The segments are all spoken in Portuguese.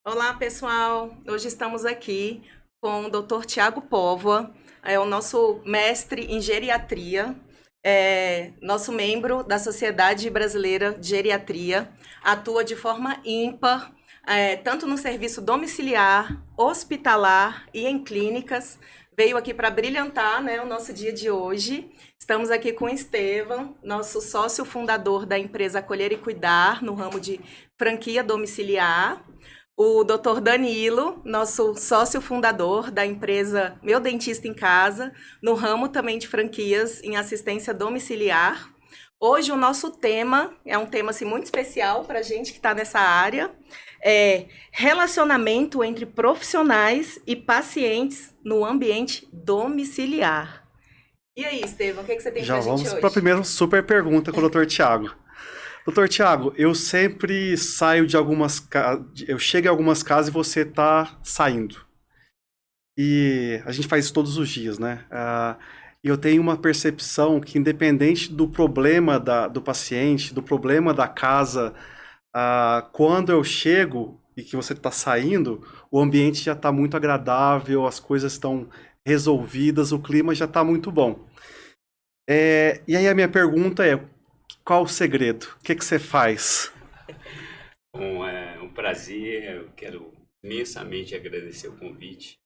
Olá, pessoal. Hoje estamos aqui com o Dr. Tiago Póvoa, é o nosso mestre em geriatria, nosso membro da Sociedade Brasileira de Geriatria, atua de forma ímpar, tanto no serviço domiciliar, hospitalar e em clínicas. Veio aqui para brilhantar, né, o nosso dia de hoje. Estamos aqui com o Estevão, nosso sócio fundador da empresa Acolher e Cuidar, no ramo de franquia domiciliar. O Dr. Danilo, nosso sócio fundador da empresa Meu Dentista em Casa, no ramo também de franquias em assistência domiciliar. Hoje o nosso tema é um tema assim, muito especial para a gente que está nessa área, é relacionamento entre profissionais e pacientes no ambiente domiciliar. E aí, Estevam, o que você tem para Já a gente vamos para a hoje? primeira super pergunta com o Dr. Tiago. Doutor Tiago, eu sempre saio de algumas casas, eu chego em algumas casas e você está saindo. E a gente faz isso todos os dias, né? E eu tenho uma percepção que independente do problema do paciente, do problema da casa, quando eu chego e que você está saindo, o ambiente já está muito agradável, as coisas estão resolvidas, o clima já está muito bom. E aí a minha pergunta é, qual o segredo? O que você faz? Bom, é um prazer. Eu quero imensamente agradecer o convite,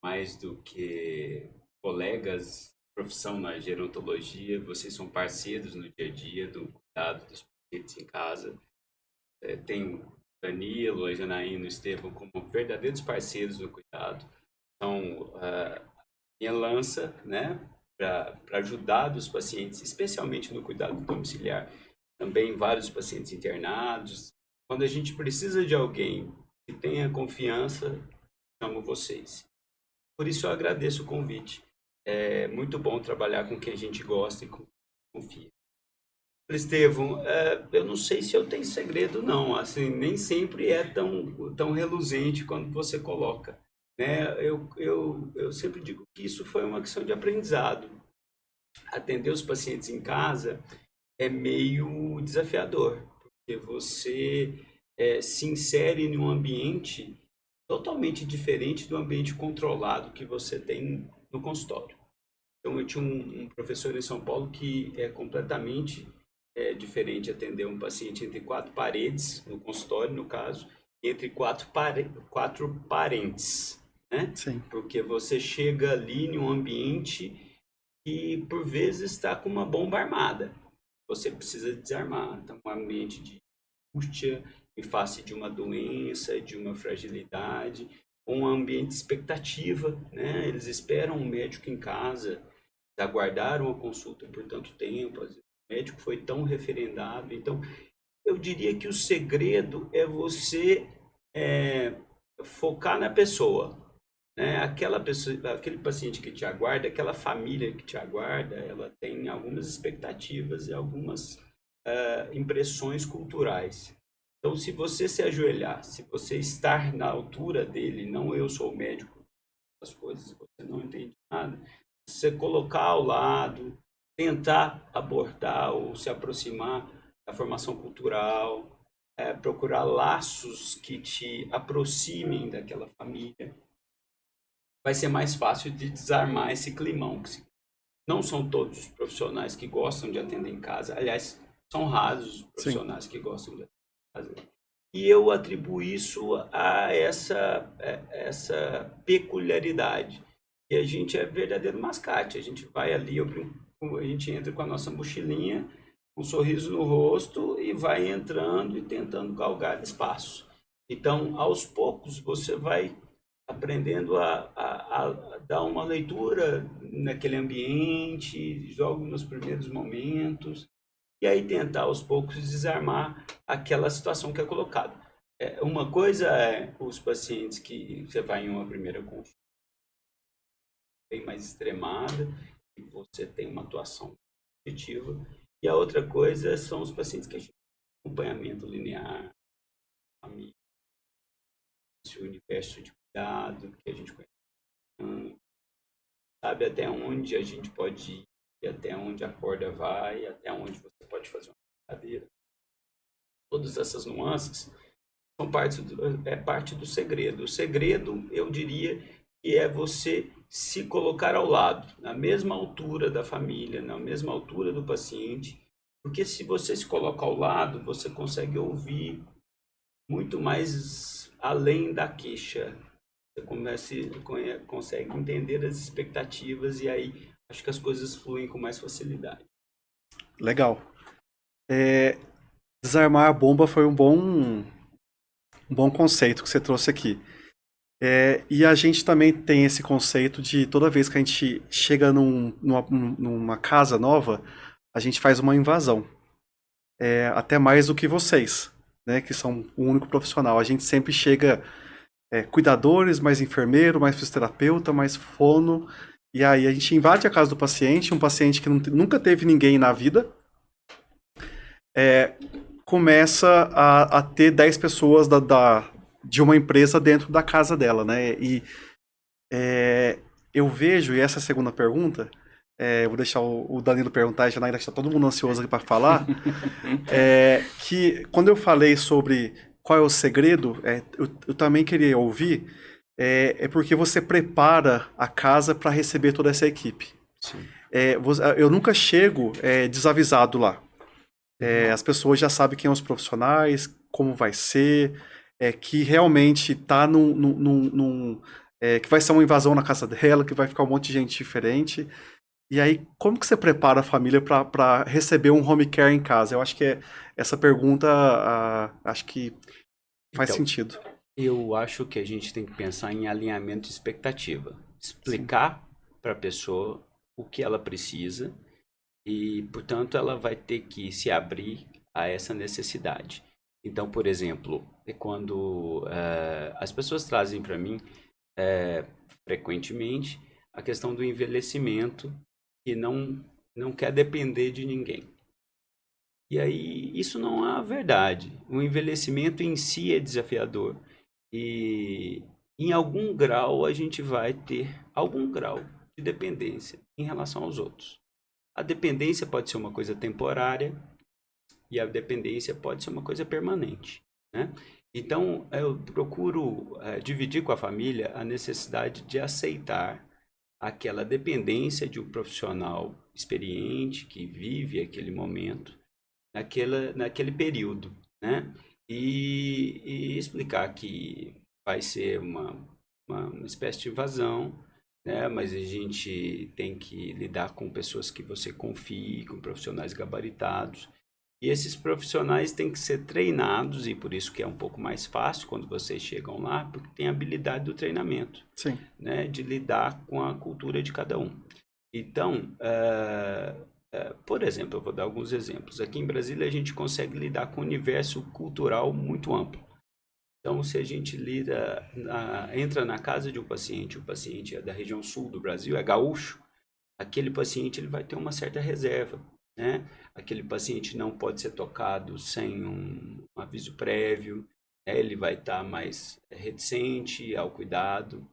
mais do que colegas de profissão na gerontologia, vocês são parceiros no dia a dia do cuidado dos pacientes em casa. Tenho o Danilo, a Janaína, o Estevam como verdadeiros parceiros no cuidado. Então, minha lança, né, para ajudar os pacientes, especialmente no cuidado domiciliar. Também vários pacientes internados. Quando a gente precisa de alguém que tenha confiança, chamo vocês. Por isso eu agradeço o convite. É muito bom trabalhar com quem a gente gosta e confia. Estevão, eu não sei se eu tenho segredo, não. Assim, nem sempre é tão reluzente quando você coloca, né? Eu sempre digo que isso foi uma questão de aprendizado. Atender os pacientes em casa é meio desafiador, porque você se insere em um ambiente totalmente diferente do ambiente controlado que você tem no consultório. Então, eu tinha um professor em São Paulo que é completamente diferente atender um paciente entre quatro paredes, no consultório, no caso, e entre quatro parentes, né? Sim. Porque você chega ali em um ambiente que, por vezes, está com uma bomba armada. Você precisa desarmar. Está um ambiente de angústia, em face de uma doença, de uma fragilidade, um ambiente de expectativa, né? Eles esperam um médico em casa, aguardaram a consulta por tanto tempo, o médico foi tão referendado. Então, eu diria que o segredo é você focar na pessoa, né? Aquela pessoa, aquele paciente que te aguarda, aquela família que te aguarda, ela tem algumas expectativas e algumas impressões culturais. Então, se você se ajoelhar, se você estar na altura dele, não eu sou o médico das coisas, você não entende nada, você colocar ao lado, tentar abordar ou se aproximar da formação cultural, procurar laços que te aproximem daquela família, vai ser mais fácil de desarmar esse climão. Não são todos os profissionais que gostam de atender em casa, aliás, são raros os Sim. profissionais que gostam de atender em casa. E eu atribuo isso a essa peculiaridade. E a gente é verdadeiro mascate. A gente vai ali, a gente entra com a nossa mochilinha, um sorriso no rosto e vai entrando e tentando galgar espaço. Então, aos poucos, você vai aprendendo a dar uma leitura naquele ambiente, logo nos primeiros momentos, e aí tentar aos poucos desarmar aquela situação que é colocada. Uma coisa é os pacientes que você vai em uma primeira consulta bem mais extremada, e você tem uma atuação positiva, e a outra coisa são os pacientes que a gente tem acompanhamento linear, família, esse universo de cuidado que a gente conhece, sabe até onde a gente pode ir, e até onde a corda vai, até onde você pode fazer uma brincadeira. Todas essas nuances é parte do segredo. O segredo, eu diria, que é você se colocar ao lado, na mesma altura da família, na mesma altura do paciente, porque se você se coloca ao lado, você consegue ouvir muito mais além da queixa. Consegue entender as expectativas e aí acho que as coisas fluem com mais facilidade. Legal. Desarmar a bomba foi um bom conceito que você trouxe aqui. E a gente também tem esse conceito de toda vez que a gente chega numa casa nova, a gente faz uma invasão. Até mais do que vocês, né, que são o único profissional. A gente sempre chega cuidadores, mais enfermeiro, mais fisioterapeuta, mais fono. E aí a gente invade a casa do paciente, um paciente que nunca teve ninguém na vida, começa a ter 10 pessoas de uma empresa dentro da casa dela, né? E eu vejo, e essa é a segunda pergunta, eu vou deixar o Danilo perguntar, já ainda está todo mundo ansioso aqui para falar, que quando eu falei sobre qual é o segredo, eu também queria ouvir, porque você prepara a casa para receber toda essa equipe. Sim. Eu nunca chego desavisado lá. As pessoas já sabem quem são os profissionais, como vai ser, que realmente tá que vai ser uma invasão na casa dela, que vai ficar um monte de gente diferente. E aí, como que você prepara a família para receber um home care em casa? Eu acho que essa pergunta acho que faz sentido. Eu acho que a gente tem que pensar em alinhamento de expectativa. Explicar para a pessoa o que ela precisa e, portanto, ela vai ter que se abrir a essa necessidade. Então, por exemplo, quando as pessoas trazem para mim frequentemente a questão do envelhecimento que não quer depender de ninguém. E aí, isso não é a verdade. O envelhecimento em si é desafiador. E em algum grau a gente vai ter algum grau de dependência em relação aos outros. A dependência pode ser uma coisa temporária e a dependência pode ser uma coisa permanente, né? Então, eu procuro dividir com a família a necessidade de aceitar aquela dependência de um profissional experiente que vive aquele momento, naquele período, né? E explicar que vai ser uma espécie de invasão, né? Mas a gente tem que lidar com pessoas que você confie, com profissionais gabaritados. E esses profissionais têm que ser treinados, e por isso que é um pouco mais fácil quando vocês chegam lá, porque tem a habilidade do treinamento, Sim. né? De lidar com a cultura de cada um. Então, por exemplo, eu vou dar alguns exemplos. Aqui em Brasília, a gente consegue lidar com um universo cultural muito amplo. Então, se a gente entra na casa de um paciente, o paciente é da região sul do Brasil, é gaúcho, aquele paciente ele vai ter uma certa reserva, né? Aquele paciente não pode ser tocado sem um aviso prévio, né? Ele vai estar mais reticente ao cuidado.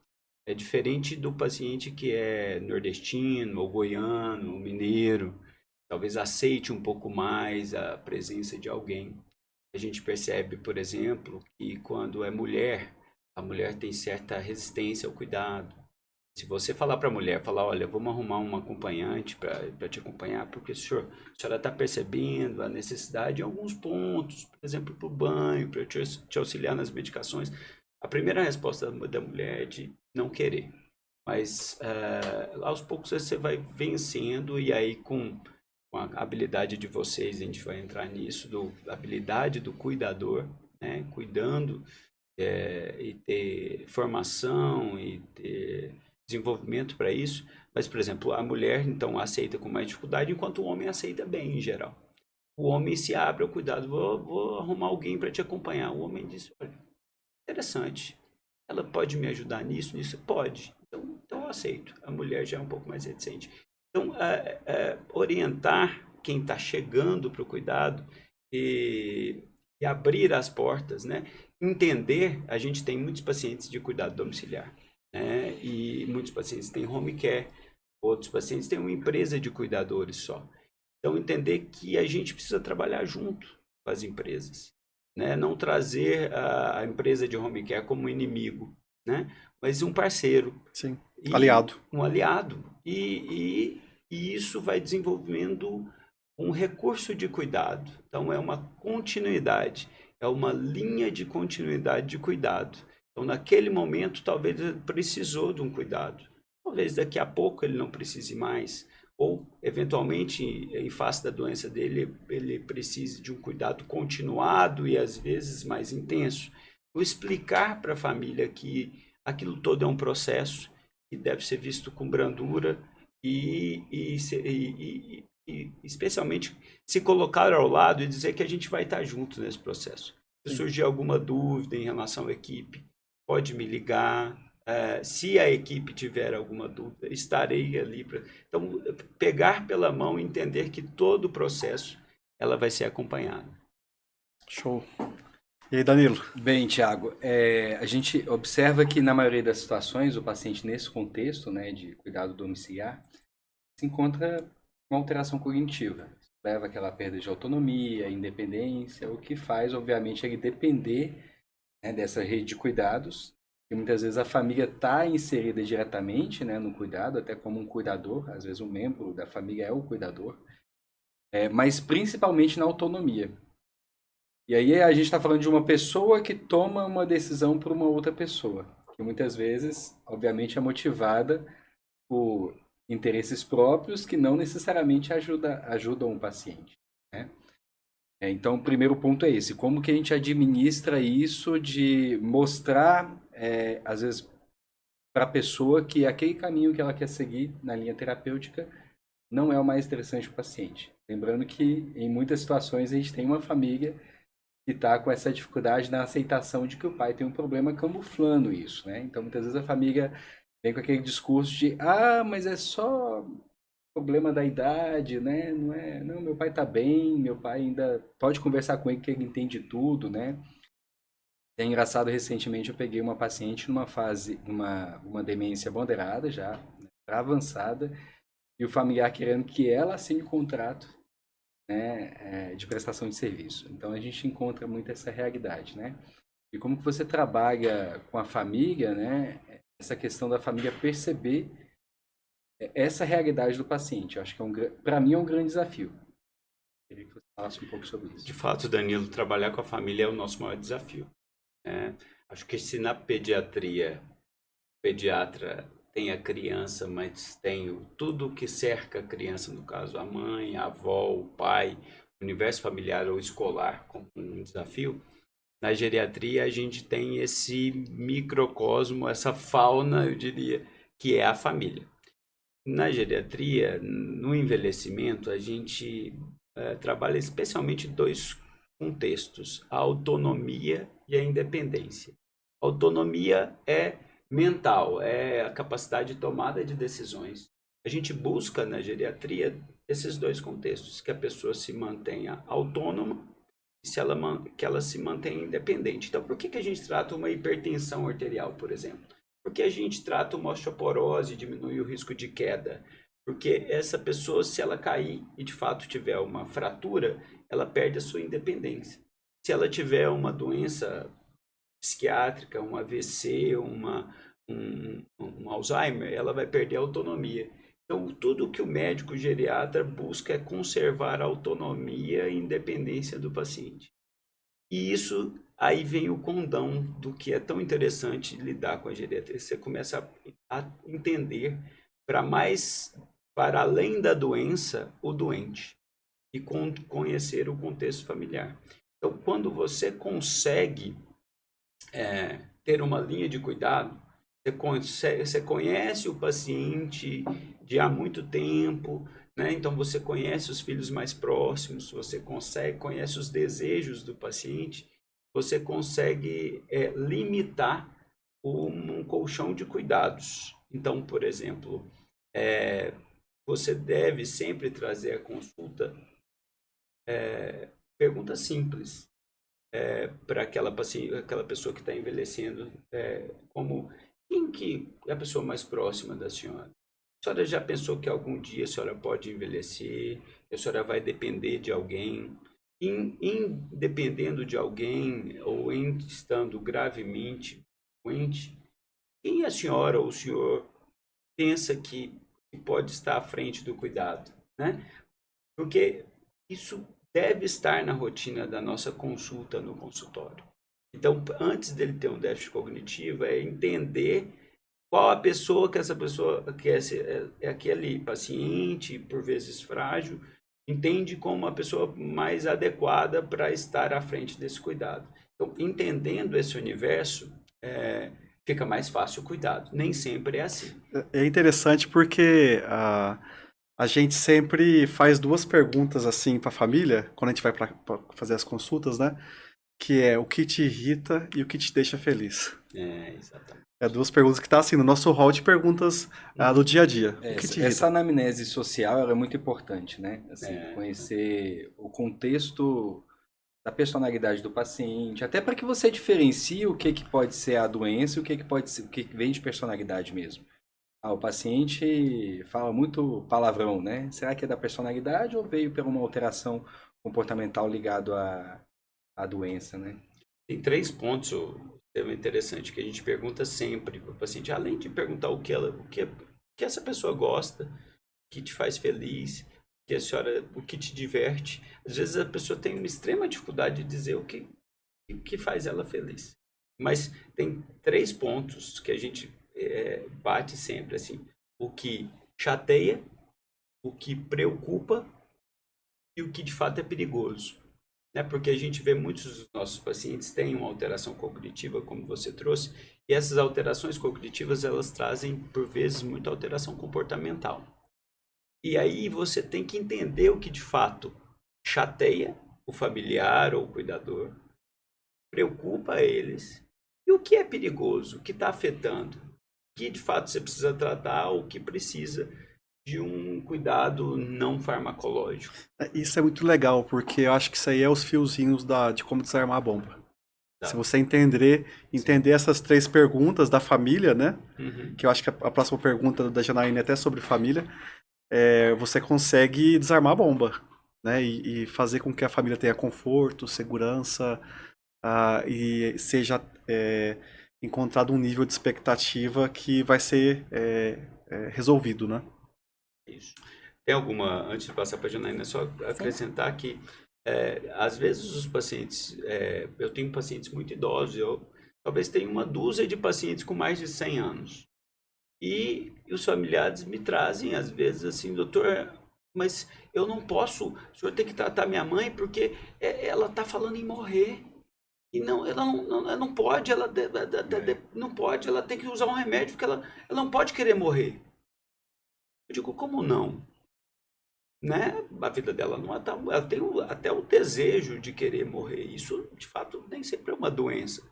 É diferente do paciente que é nordestino, ou goiano, ou mineiro, talvez aceite um pouco mais a presença de alguém. A gente percebe, por exemplo, que quando é mulher, a mulher tem certa resistência ao cuidado. Se você falar para a mulher, olha, vamos arrumar um acompanhante para te acompanhar, porque a senhora está percebendo a necessidade em alguns pontos, por exemplo, para o banho, para te auxiliar nas medicações. A primeira resposta da mulher é de não querer. Mas aos poucos você vai vencendo e aí com a habilidade de vocês, a gente vai entrar nisso, a habilidade do cuidador, né? Cuidando e ter formação e ter desenvolvimento para isso. Mas, por exemplo, a mulher, então, aceita com mais dificuldade, enquanto o homem aceita bem, em geral. O homem se abre ao cuidado, vou arrumar alguém para te acompanhar. O homem diz, olha, interessante, ela pode me ajudar nisso? Pode. Então eu aceito. A mulher já é um pouco mais reticente. Então, orientar quem está chegando para o cuidado e abrir as portas, né? Entender, a gente tem muitos pacientes de cuidado domiciliar, né? E muitos pacientes têm home care, outros pacientes têm uma empresa de cuidadores só. Então, entender que a gente precisa trabalhar junto com as empresas. né? Não trazer a empresa de home care como um inimigo, né? Mas um parceiro. Sim. E Aliado. um aliado. E isso vai desenvolvendo um recurso de cuidado. Então, é uma continuidade, é uma linha de continuidade de cuidado. Então, naquele momento, talvez ele precisou de um cuidado. Talvez daqui a pouco ele não precise mais. Ou, eventualmente, em face da doença dele, ele precise de um cuidado continuado e, às vezes, mais intenso. Ou explicar para a família que aquilo todo é um processo que deve ser visto com brandura e especialmente se colocar ao lado e dizer que a gente vai estar junto nesse processo. Se surgir alguma dúvida em relação à equipe, pode me ligar. Se a equipe tiver alguma dúvida, estarei ali para... Então, pegar pela mão e entender que todo o processo ela vai ser acompanhada. Show. E aí, Danilo? Bem, Thiago, a gente observa que na maioria das situações o paciente nesse contexto, né, de cuidado domiciliar se encontra com alteração cognitiva. Isso leva àquela perda de autonomia, independência, o que faz, obviamente, ele depender, né, dessa rede de cuidados. E muitas vezes a família está inserida diretamente, né, no cuidado, até como um cuidador, às vezes um membro da família é o cuidador, mas principalmente na autonomia. E aí a gente está falando de uma pessoa que toma uma decisão por uma outra pessoa, que muitas vezes, obviamente, é motivada por interesses próprios que não necessariamente ajudam o paciente, né? Então, o primeiro ponto é esse: como que a gente administra isso de mostrar, às vezes, para a pessoa que aquele caminho que ela quer seguir na linha terapêutica não é o mais interessante para o paciente. Lembrando que, em muitas situações, a gente tem uma família que está com essa dificuldade na aceitação de que o pai tem um problema, camuflando isso, né? Então, muitas vezes a família vem com aquele discurso de mas é só problema da idade, né? Não, meu pai tá bem, meu pai ainda pode conversar com ele que ele entende tudo, né? É engraçado, recentemente eu peguei uma paciente numa fase, uma demência moderada já, né, avançada, e o familiar querendo que ela assine o contrato, né, de prestação de serviço. Então a gente encontra muito essa realidade, né? E como que você trabalha com a família, né? Essa questão da família perceber essa realidade do paciente. Eu acho que para mim é um grande desafio. Eu queria que você falasse um pouco sobre isso. De fato, Danilo, trabalhar com a família é o nosso maior desafio, né? Acho que se na pediatria, o pediatra tem a criança, mas tem tudo que cerca a criança, no caso a mãe, a avó, o pai, o universo familiar ou escolar como um desafio. Na geriatria a gente tem esse microcosmo, essa fauna, eu diria, que é a família. Na geriatria, no envelhecimento, a gente trabalha especialmente dois contextos: a autonomia e a independência. A autonomia é mental, é a capacidade de tomada de decisões. A gente busca na geriatria esses dois contextos: que a pessoa se mantenha autônoma e que ela se mantenha independente. Então, por que a gente trata uma hipertensão arterial, por exemplo? Porque a gente trata uma osteoporose, diminui o risco de queda. Porque essa pessoa, se ela cair e de fato tiver uma fratura, ela perde a sua independência. Se ela tiver uma doença psiquiátrica, um AVC, um Alzheimer, ela vai perder a autonomia. Então, tudo que o médico geriatra busca é conservar a autonomia e independência do paciente. E isso, aí vem o condão do que é tão interessante lidar com a geriatria. Você começa a entender, para além da doença, o doente. E conhecer o contexto familiar. Então, quando você consegue ter uma linha de cuidado, você conhece o paciente de há muito tempo, né? Então você conhece os filhos mais próximos, você conhece os desejos do paciente, você consegue limitar um colchão de cuidados. Então, por exemplo, você deve sempre trazer a consulta perguntas simples para aquela pessoa que está envelhecendo, como: quem que é a pessoa mais próxima da senhora? A senhora já pensou que algum dia a senhora pode envelhecer? A senhora vai depender de alguém? dependendo de alguém ou em estando gravemente doente, quem a senhora ou o senhor pensa que pode estar à frente do cuidado, né? Porque isso deve estar na rotina da nossa consulta no consultório. Então, antes dele ter um déficit cognitivo, é entender qual a pessoa que essa pessoa, é aquele paciente, por vezes frágil, entende como a pessoa mais adequada para estar à frente desse cuidado. Então, entendendo esse universo, fica mais fácil o cuidado. Nem sempre é assim. É interessante porque a gente sempre faz duas perguntas assim para a família, quando a gente vai para fazer as consultas, né? Que é o que te irrita e o que te deixa feliz. Exatamente. É duas perguntas que tá assim no nosso hall de perguntas do dia a dia. O que te irrita? Essa anamnese social ela é muito importante, né? Assim, conhecer o contexto da personalidade do paciente, até para que você diferencie o que pode ser a doença e o que pode ser, o que vem de personalidade mesmo. O paciente fala muito palavrão, né? Será que é da personalidade ou veio por uma alteração comportamental ligado à doença, né? Tem 3 pontos interessante que a gente pergunta sempre para o paciente, além de perguntar o que essa pessoa gosta, o que te faz feliz, o que te diverte. Às vezes a pessoa tem uma extrema dificuldade de dizer o que faz ela feliz. Mas tem 3 pontos que a gente bate sempre, assim, o que chateia, o que preocupa e o que de fato é perigoso. Né? Porque a gente vê muitos dos nossos pacientes têm uma alteração cognitiva, como você trouxe, e essas alterações cognitivas, elas trazem, por vezes, muita alteração comportamental. E aí você tem que entender o que de fato chateia o familiar ou o cuidador, preocupa eles, e o que é perigoso, o que está afetando, o que de fato você precisa tratar, o que precisa de um cuidado não farmacológico. Isso é muito legal, porque eu acho que isso aí é os fiozinhos de como desarmar a bomba. Se você entender essas 3 perguntas da família, né? Que eu acho que a próxima pergunta da Janaína é até sobre família, você consegue desarmar a bomba, né? E fazer com que a família tenha conforto, segurança, e seja encontrado um nível de expectativa que vai ser resolvido, né? Isso. Tem alguma, antes de passar para a Janaína, só acrescentar que às vezes os pacientes, eu tenho pacientes muito idosos, eu talvez tenha uma dúzia de pacientes com mais de 100 anos. E os familiares me trazem, às vezes, assim, doutor, mas eu não posso, o senhor tem que tratar minha mãe porque ela está falando em morrer. E não, ela não pode, não pode, ela tem que usar um remédio porque ela não pode querer morrer. Eu digo, como não? Né? A vida dela não é tão, ela tem até o desejo de querer morrer. Isso, de fato, nem sempre é uma doença.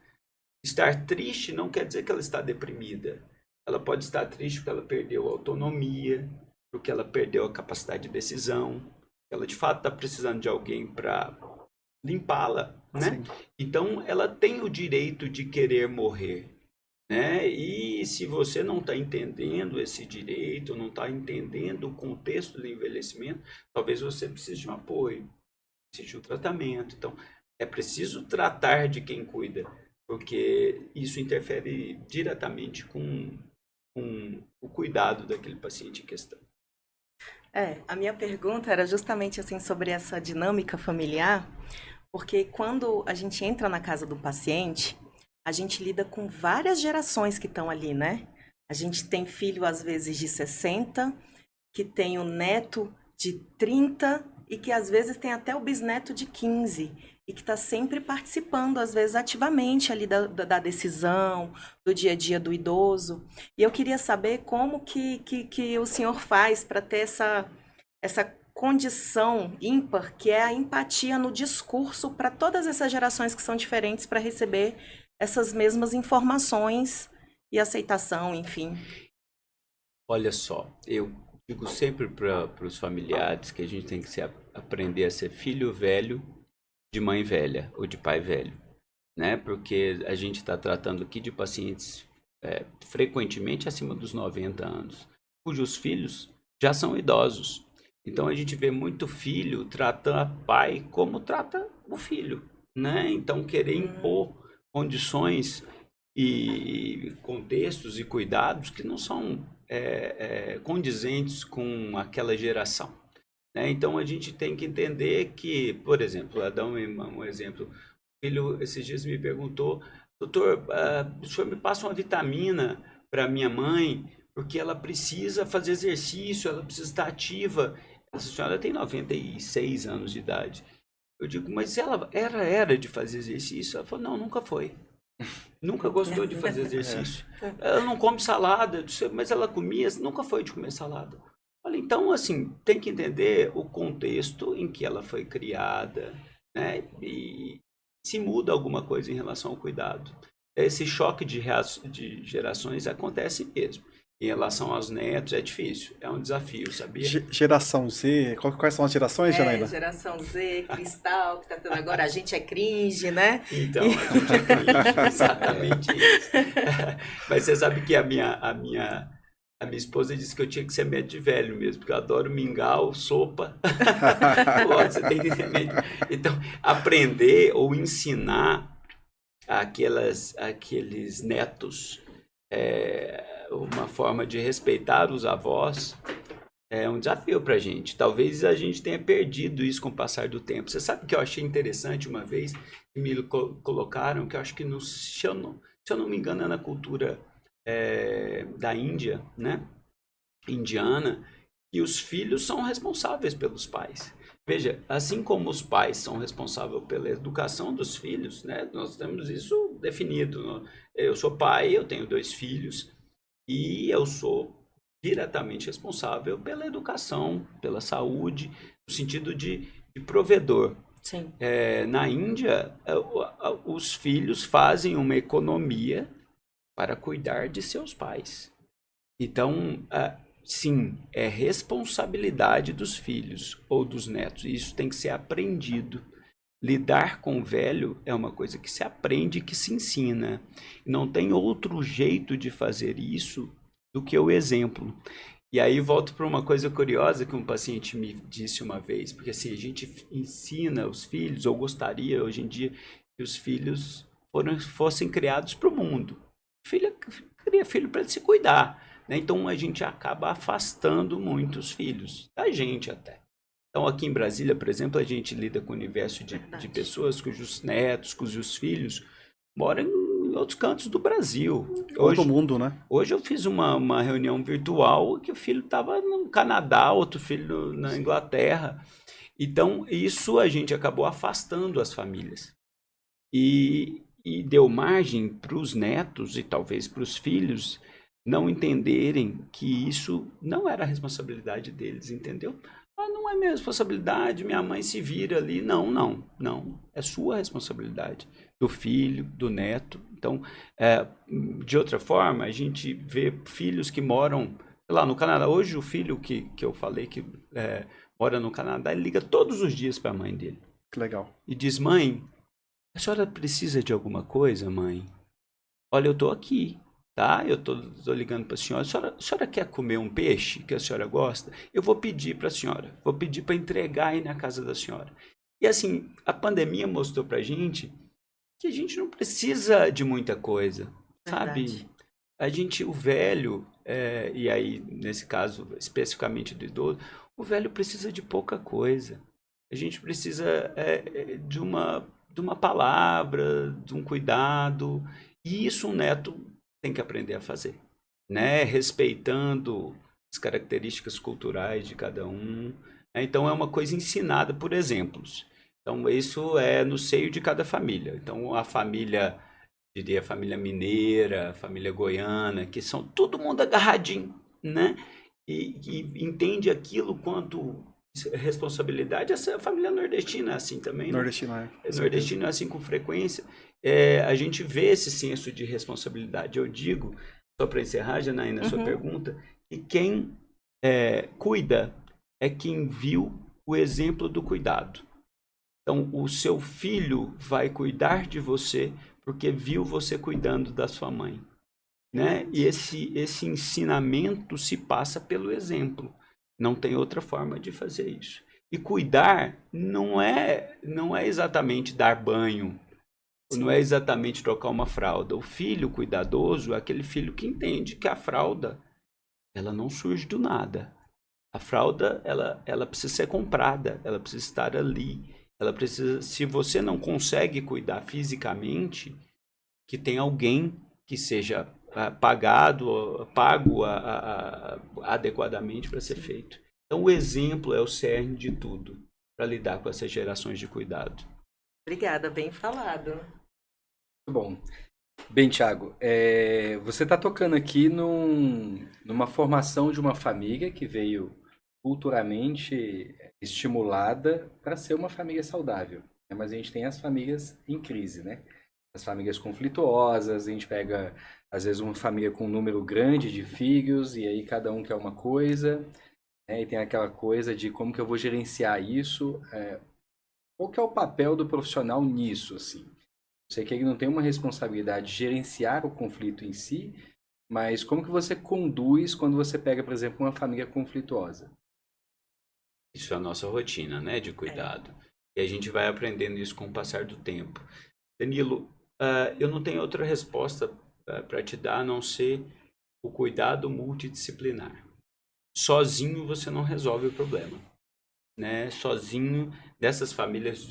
Estar triste não quer dizer que ela está deprimida. Ela pode estar triste porque ela perdeu a autonomia, porque ela perdeu a capacidade de decisão. Ela, de fato, está precisando de alguém para limpá-la, né? Então, ela tem o direito de querer morrer. Né? E se você não está entendendo esse direito, não está entendendo o contexto do envelhecimento, talvez você precise de um apoio, precise de um tratamento. Então, é preciso tratar de quem cuida, porque isso interfere diretamente com o cuidado daquele paciente em questão. A minha pergunta era justamente assim sobre essa dinâmica familiar, porque quando a gente entra na casa do paciente, a gente lida com várias gerações que estão ali, né? A gente tem filho, às vezes, de 60, que tem um neto de 30 e que, às vezes, tem até o bisneto de 15 e que está sempre participando, às vezes, ativamente ali da decisão, do dia a dia do idoso. E eu queria saber como que o senhor faz para ter essa condição ímpar, que é a empatia no discurso para todas essas gerações que são diferentes para receber essas mesmas informações e aceitação, enfim. Olha só, eu digo sempre para os familiares que a gente tem que aprender a ser filho velho de mãe velha ou de pai velho, né? Porque a gente está tratando aqui de pacientes frequentemente acima dos 90 anos, cujos filhos já são idosos. Então a gente vê muito filho tratando o pai como trata o filho, né? Então querer impor condições e contextos e cuidados que não são condizentes com aquela geração, né? Então a gente tem que entender que, por exemplo, a dar um exemplo, o filho esses dias me perguntou, doutor, o senhor me passa uma vitamina para minha mãe, porque ela precisa fazer exercício, ela precisa estar ativa. Essa senhora tem 96 anos de idade. Eu digo, mas ela era de fazer exercício? Ela falou, não, nunca foi. Nunca gostou de fazer exercício. Ela não come salada, mas ela comia, nunca foi de comer salada. Olha, então, assim, tem que entender o contexto em que ela foi criada, né? E se muda alguma coisa em relação ao cuidado. Esse choque de gerações acontece mesmo. Em relação aos netos, é difícil, é um desafio, sabia? Geração Z, quais são as gerações, Janaína? Geração Z, Cristal, que tá tendo agora, a gente é cringe, né? Então, a gente é cringe, exatamente isso. Mas você sabe que a minha esposa disse que eu tinha que ser médico de velho mesmo, porque eu adoro mingau, sopa. Você tem que ser médico. Então, aprender ou ensinar aqueles netos uma forma de respeitar os avós é um desafio para a gente. Talvez a gente tenha perdido isso com o passar do tempo. Você sabe que eu achei interessante uma vez, que me colocaram, que eu acho que, se eu não me engano, é na cultura da Índia, né? Indiana, que os filhos são responsáveis pelos pais. Veja, assim como os pais são responsáveis pela educação dos filhos, né? Nós temos isso definido. Eu sou pai, eu tenho 2 filhos, e eu sou diretamente responsável pela educação, pela saúde, no sentido de provedor. Sim. Na Índia, os filhos fazem uma economia para cuidar de seus pais. Então, sim, é responsabilidade dos filhos ou dos netos. Isso tem que ser aprendido. Lidar com o velho é uma coisa que se aprende, que se ensina. Não tem outro jeito de fazer isso do que o exemplo. E aí volto para uma coisa curiosa que um paciente me disse uma vez, porque assim, a gente ensina os filhos, ou gostaria hoje em dia que os filhos fossem criados para o mundo. Cria filho para ele se cuidar, né? Então a gente acaba afastando muito os filhos, da gente até. Então, aqui em Brasília, por exemplo, a gente lida com o universo de pessoas cujos netos, cujos filhos moram em outros cantos do Brasil. Todo mundo, né? Hoje eu fiz uma reunião virtual que o filho estava no Canadá, outro filho na Inglaterra. Então, isso a gente acabou afastando as famílias. E deu margem para os netos e talvez para os filhos não entenderem que isso não era a responsabilidade deles, entendeu? Não é minha responsabilidade, minha mãe se vira ali. Não. É sua responsabilidade, do filho, do neto. Então, de outra forma, a gente vê filhos que moram lá no Canadá. Hoje, o filho que eu falei que mora no Canadá, ele liga todos os dias para a mãe dele. Que legal. E diz, mãe, a senhora precisa de alguma coisa, mãe? Olha, eu estou aqui. Tá? Eu tô ligando para a senhora quer comer um peixe que a senhora gosta? Eu vou pedir para a senhora, vou pedir para entregar aí na casa da senhora. E assim, a pandemia mostrou para a gente que a gente não precisa de muita coisa, sabe? O velho, e aí nesse caso especificamente do idoso, o velho precisa de pouca coisa. A gente precisa de uma palavra, de um cuidado, e isso um neto tem que aprender a fazer, né? Respeitando as características culturais de cada um. Então, é uma coisa ensinada por exemplos. Então, isso é no seio de cada família. Então, a família, diria a família mineira, a família goiana, que são todo mundo agarradinho, né? E entende aquilo quanto responsabilidade. Essa família nordestina é assim também, né? Nordestina Nordestina é assim com frequência. A gente vê esse senso de responsabilidade. Eu digo, só para encerrar, Janaína, a sua pergunta, que quem cuida é quem viu o exemplo do cuidado. Então, o seu filho vai cuidar de você porque viu você cuidando da sua mãe, né? E esse ensinamento se passa pelo exemplo. Não tem outra forma de fazer isso. E cuidar não é exatamente dar banho, não é exatamente trocar uma fralda. O filho cuidadoso é aquele filho que entende que a fralda, ela não surge do nada. A fralda, ela precisa ser comprada, ela precisa estar ali. Ela precisa, se você não consegue cuidar fisicamente, que tem alguém que seja pago adequadamente para ser feito. Então, o exemplo é o cerne de tudo para lidar com essas gerações de cuidado. Obrigada, bem falado. Muito bom. Bem, Thiago, você está tocando aqui numa formação de uma família que veio culturalmente estimulada para ser uma família saudável, né? Mas a gente tem as famílias em crise, né? As famílias conflituosas, a gente pega, às vezes, uma família com um número grande de filhos e aí cada um quer uma coisa, né? E tem aquela coisa de como que eu vou gerenciar isso, qual que é o papel do profissional nisso, assim? Eu sei que ele não tem uma responsabilidade de gerenciar o conflito em si, mas como que você conduz quando você pega, por exemplo, uma família conflituosa? Isso é a nossa rotina, né, de cuidado. E a gente vai aprendendo isso com o passar do tempo. Danilo, eu não tenho outra resposta para te dar a não ser o cuidado multidisciplinar. Sozinho você não resolve o problema, né? Sozinho, dessas famílias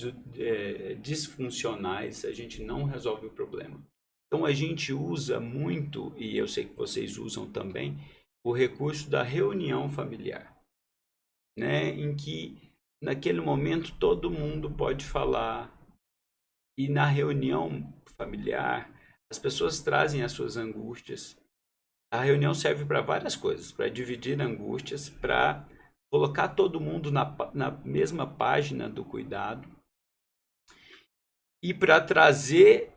disfuncionais, a gente não resolve o problema. Então a gente usa muito, e eu sei que vocês usam também, o recurso da reunião familiar, né? Em que naquele momento todo mundo pode falar, e na reunião familiar as pessoas trazem as suas angústias. A reunião serve para várias coisas, para dividir angústias, para colocar todo mundo na mesma página do cuidado e para trazer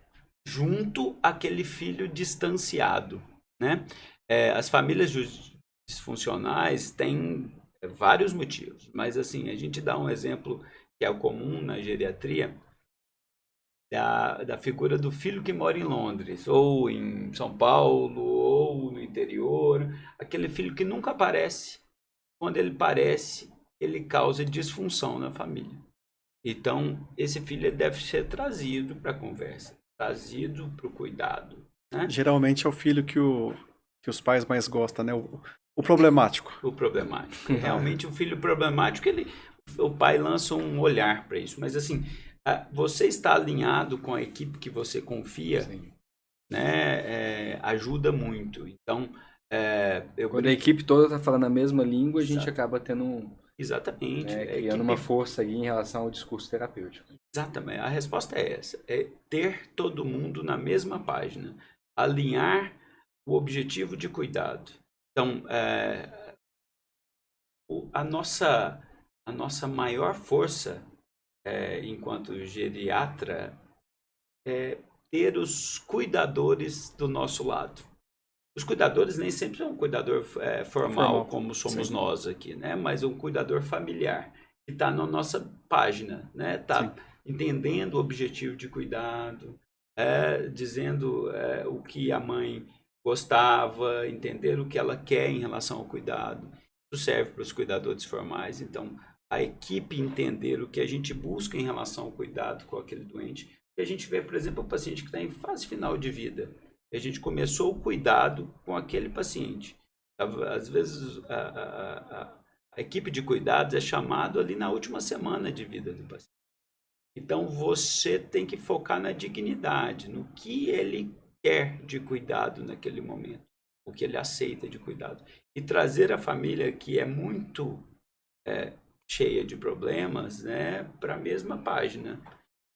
junto aquele filho distanciado, né? As famílias disfuncionais têm vários motivos, mas assim, a gente dá um exemplo que é o comum na geriatria, da figura do filho que mora em Londres, ou em São Paulo, ou no interior, aquele filho que nunca aparece. Quando ele aparece, ele causa disfunção na família. Então, esse filho deve ser trazido para a conversa, trazido para o cuidado, né? Geralmente é o filho que os pais mais gostam, né? O problemático. O problemático. Realmente, o filho problemático, o pai lança um olhar para isso. Mas, assim, você está alinhado com a equipe que você confia, Sim. né? Ajuda muito. Então, Quando a equipe toda está falando a mesma língua, a gente acaba tendo Exatamente. criando uma força aí em relação ao discurso terapêutico. Exatamente. A resposta é essa. É ter todo mundo na mesma página. Alinhar o objetivo de cuidado. Então, a nossa maior força enquanto geriatra é ter os cuidadores do nosso lado. Os cuidadores nem sempre são um cuidador formal, como somos Sim. nós aqui, né? Mas um cuidador familiar, que está na nossa página, né? Está entendendo o objetivo de cuidado, dizendo o que a mãe gostava, entender o que ela quer em relação ao cuidado. Isso serve para os cuidadores formais. Então, a equipe entender o que a gente busca em relação ao cuidado com aquele doente. E a gente vê, por exemplo, o paciente que está em fase final de vida. A gente começou o cuidado com aquele paciente. Às vezes, a equipe de cuidados é chamada ali na última semana de vida do paciente. Então, você tem que focar na dignidade, no que ele quer de cuidado naquele momento, o que ele aceita de cuidado. E trazer a família, que é muito cheia de problemas, né, para a mesma página,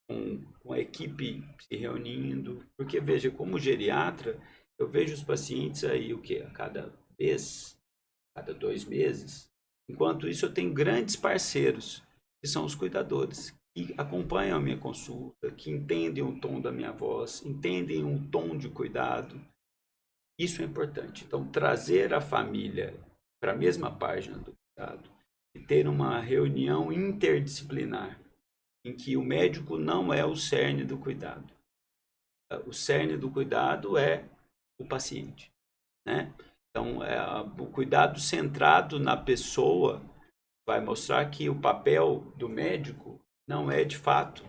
com a equipe se reunindo. Porque, veja, como geriatra, eu vejo os pacientes aí, o quê? A cada mês, cada 2 meses. Enquanto isso, eu tenho grandes parceiros, que são os cuidadores, que acompanham a minha consulta, que entendem o tom da minha voz, entendem o tom de cuidado. Isso é importante. Então, trazer a família para a mesma página do cuidado e ter uma reunião interdisciplinar, em que o médico não é o cerne do cuidado. O cerne do cuidado é o paciente, né? Então, o cuidado centrado na pessoa vai mostrar que o papel do médico não é, de fato,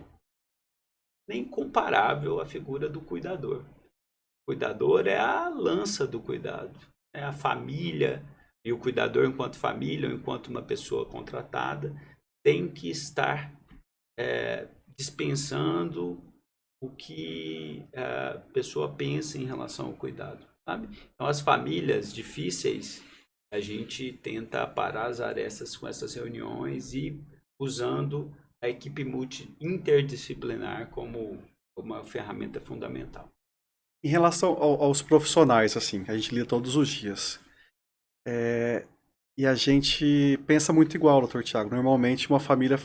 nem comparável à figura do cuidador. O cuidador é a lança do cuidado, é a família, e o cuidador, enquanto família, ou enquanto uma pessoa contratada, tem que estar dispensando o que a pessoa pensa em relação ao cuidado, sabe? Então, as famílias difíceis, a gente tenta parar as arestas com essas reuniões e usando a equipe interdisciplinar como uma ferramenta fundamental. Em relação aos profissionais, assim, a gente lida todos os dias. E a gente pensa muito igual, doutor Tiago. Normalmente, uma família,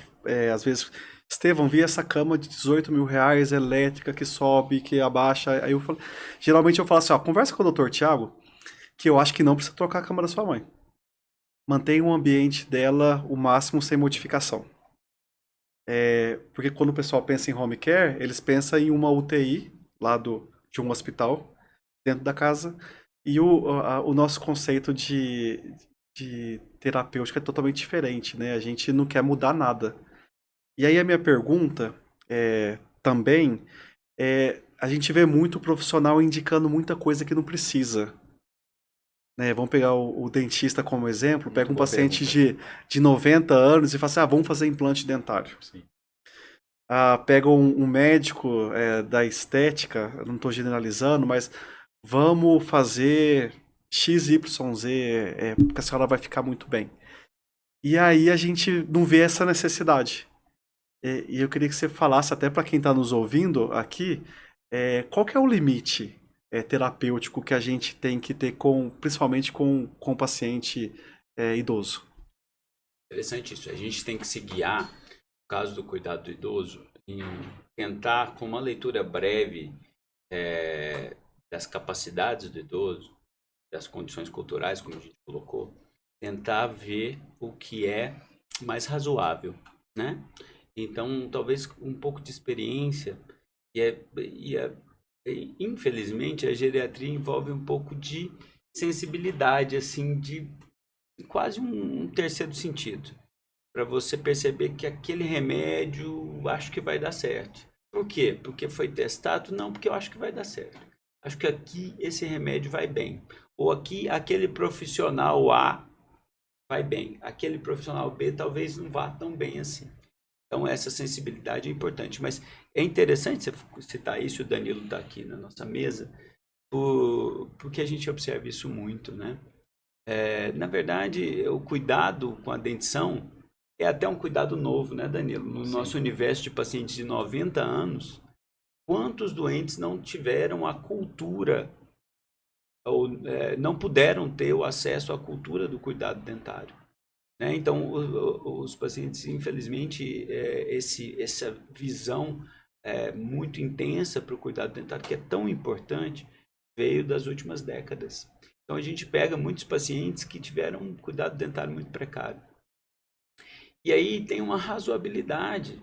às vezes, Estevão, vi essa cama de 18 mil reais, elétrica, que sobe, que abaixa. Aí eu falo, geralmente eu falo assim, ó, conversa com o doutor Tiago, que eu acho que não precisa trocar a cama da sua mãe. Mantenha o ambiente dela o máximo sem modificação. Porque quando o pessoal pensa em home care, eles pensam em uma UTI lá de um hospital dentro da casa, e o nosso conceito de terapêutica é totalmente diferente, né? A gente não quer mudar nada. E aí a minha pergunta também a gente vê muito profissional indicando muita coisa que não precisa. Né? Vamos pegar o dentista como exemplo, pega um paciente de 90 anos e fala assim, vamos fazer implante dentário. Sim. Pega um médico da estética, eu não estou generalizando, mas vamos fazer XYZ, porque a senhora vai ficar muito bem. E aí a gente não vê essa necessidade. E eu queria que você falasse, até para quem está nos ouvindo aqui, qual que é o limite terapêutico que a gente tem que ter, principalmente com o paciente idoso? Interessante isso. A gente tem que se guiar, no caso do cuidado do idoso, em tentar, com uma leitura breve das capacidades do idoso, das condições culturais, como a gente colocou, tentar ver o que é mais razoável, né? Então, talvez um pouco de experiência, infelizmente, a geriatria envolve um pouco de sensibilidade, assim, de quase um terceiro sentido, para você perceber que aquele remédio acho que vai dar certo. Por quê? Porque foi testado? Não, porque eu acho que vai dar certo. Acho que aqui esse remédio vai bem. Ou aqui aquele profissional A vai bem. Aquele profissional B talvez não vá tão bem assim. Então essa sensibilidade é importante. Mas é interessante você citar isso, o Danilo está aqui na nossa mesa, porque a gente observa isso muito, né? Na verdade, o cuidado com a dentição é até um cuidado novo, né, Danilo? No nosso universo de pacientes de 90 anos, quantos doentes não tiveram a cultura ou não puderam ter o acesso à cultura do cuidado dentário? Né? Então, os pacientes, infelizmente, essa visão muito intensa para o cuidado dentário, que é tão importante, veio das últimas décadas. Então, a gente pega muitos pacientes que tiveram um cuidado dentário muito precário. E aí tem uma razoabilidade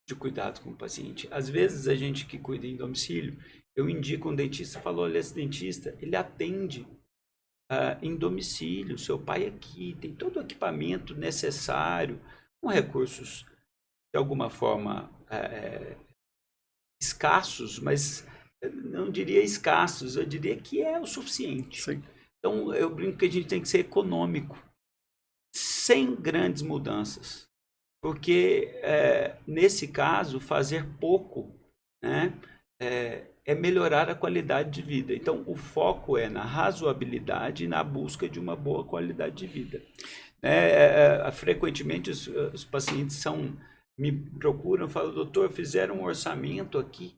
de cuidado com o paciente. Às vezes, a gente que cuida em domicílio, eu indico um dentista, falo, olha, esse dentista, ele atende em domicílio, seu pai aqui, tem todo o equipamento necessário, com recursos, de alguma forma, escassos, mas não diria escassos, eu diria que é o suficiente. Sim. Então, eu brinco que a gente tem que ser econômico, sem grandes mudanças. Porque, nesse caso, fazer pouco, né, é melhorar a qualidade de vida. Então, o foco é na razoabilidade e na busca de uma boa qualidade de vida. Frequentemente, os pacientes me procuram e falam, doutor, fizeram um orçamento aqui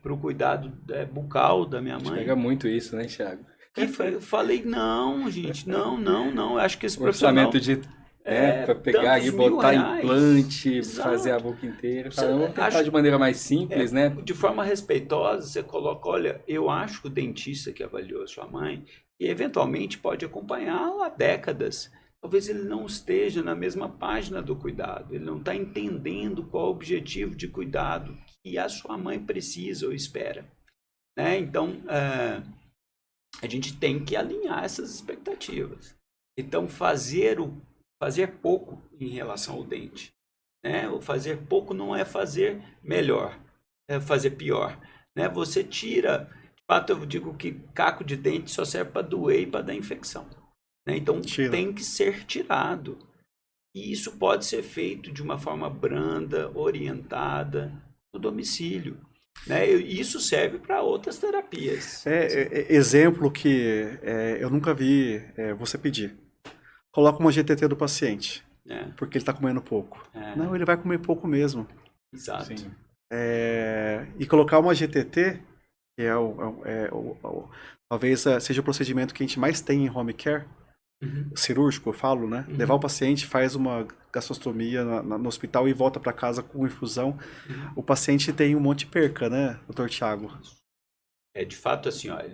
para o cuidado bucal da minha mãe. Pega muito isso, né, Thiago? Eu falei, não, gente, não. Eu acho que esse profissional... Orçamento de... para pegar e botar implante, exato, fazer a boca inteira. Vamos tentar de maneira mais simples, né? De forma respeitosa, você coloca, olha, eu acho que o dentista que avaliou a sua mãe, e eventualmente pode acompanhá-la há décadas, talvez ele não esteja na mesma página do cuidado, ele não está entendendo qual o objetivo de cuidado que a sua mãe precisa ou espera. Né? Então, a gente tem que alinhar essas expectativas. Então, fazer pouco em relação ao dente, né? O fazer pouco não é fazer melhor, é fazer pior, né? Você tira, de fato, eu digo que caco de dente só serve para doer e para dar infecção, né? Então, Tira. tem que ser tirado. E isso pode ser feito de uma forma branda, orientada, no domicílio, né? E isso serve para outras terapias. Exemplo que eu nunca vi você pedir. Coloca uma GTT do paciente, Né? porque ele está comendo pouco. É. Não, ele vai comer pouco mesmo. Exato. Sim. E colocar uma GTT, que talvez seja o procedimento que a gente mais tem em home care, Uhum. cirúrgico, eu falo, né? Uhum. Levar o paciente, faz uma gastrostomia no hospital e volta para casa com infusão. O paciente tem um monte de perca, né, doutor Tiago? De fato, assim, ó, a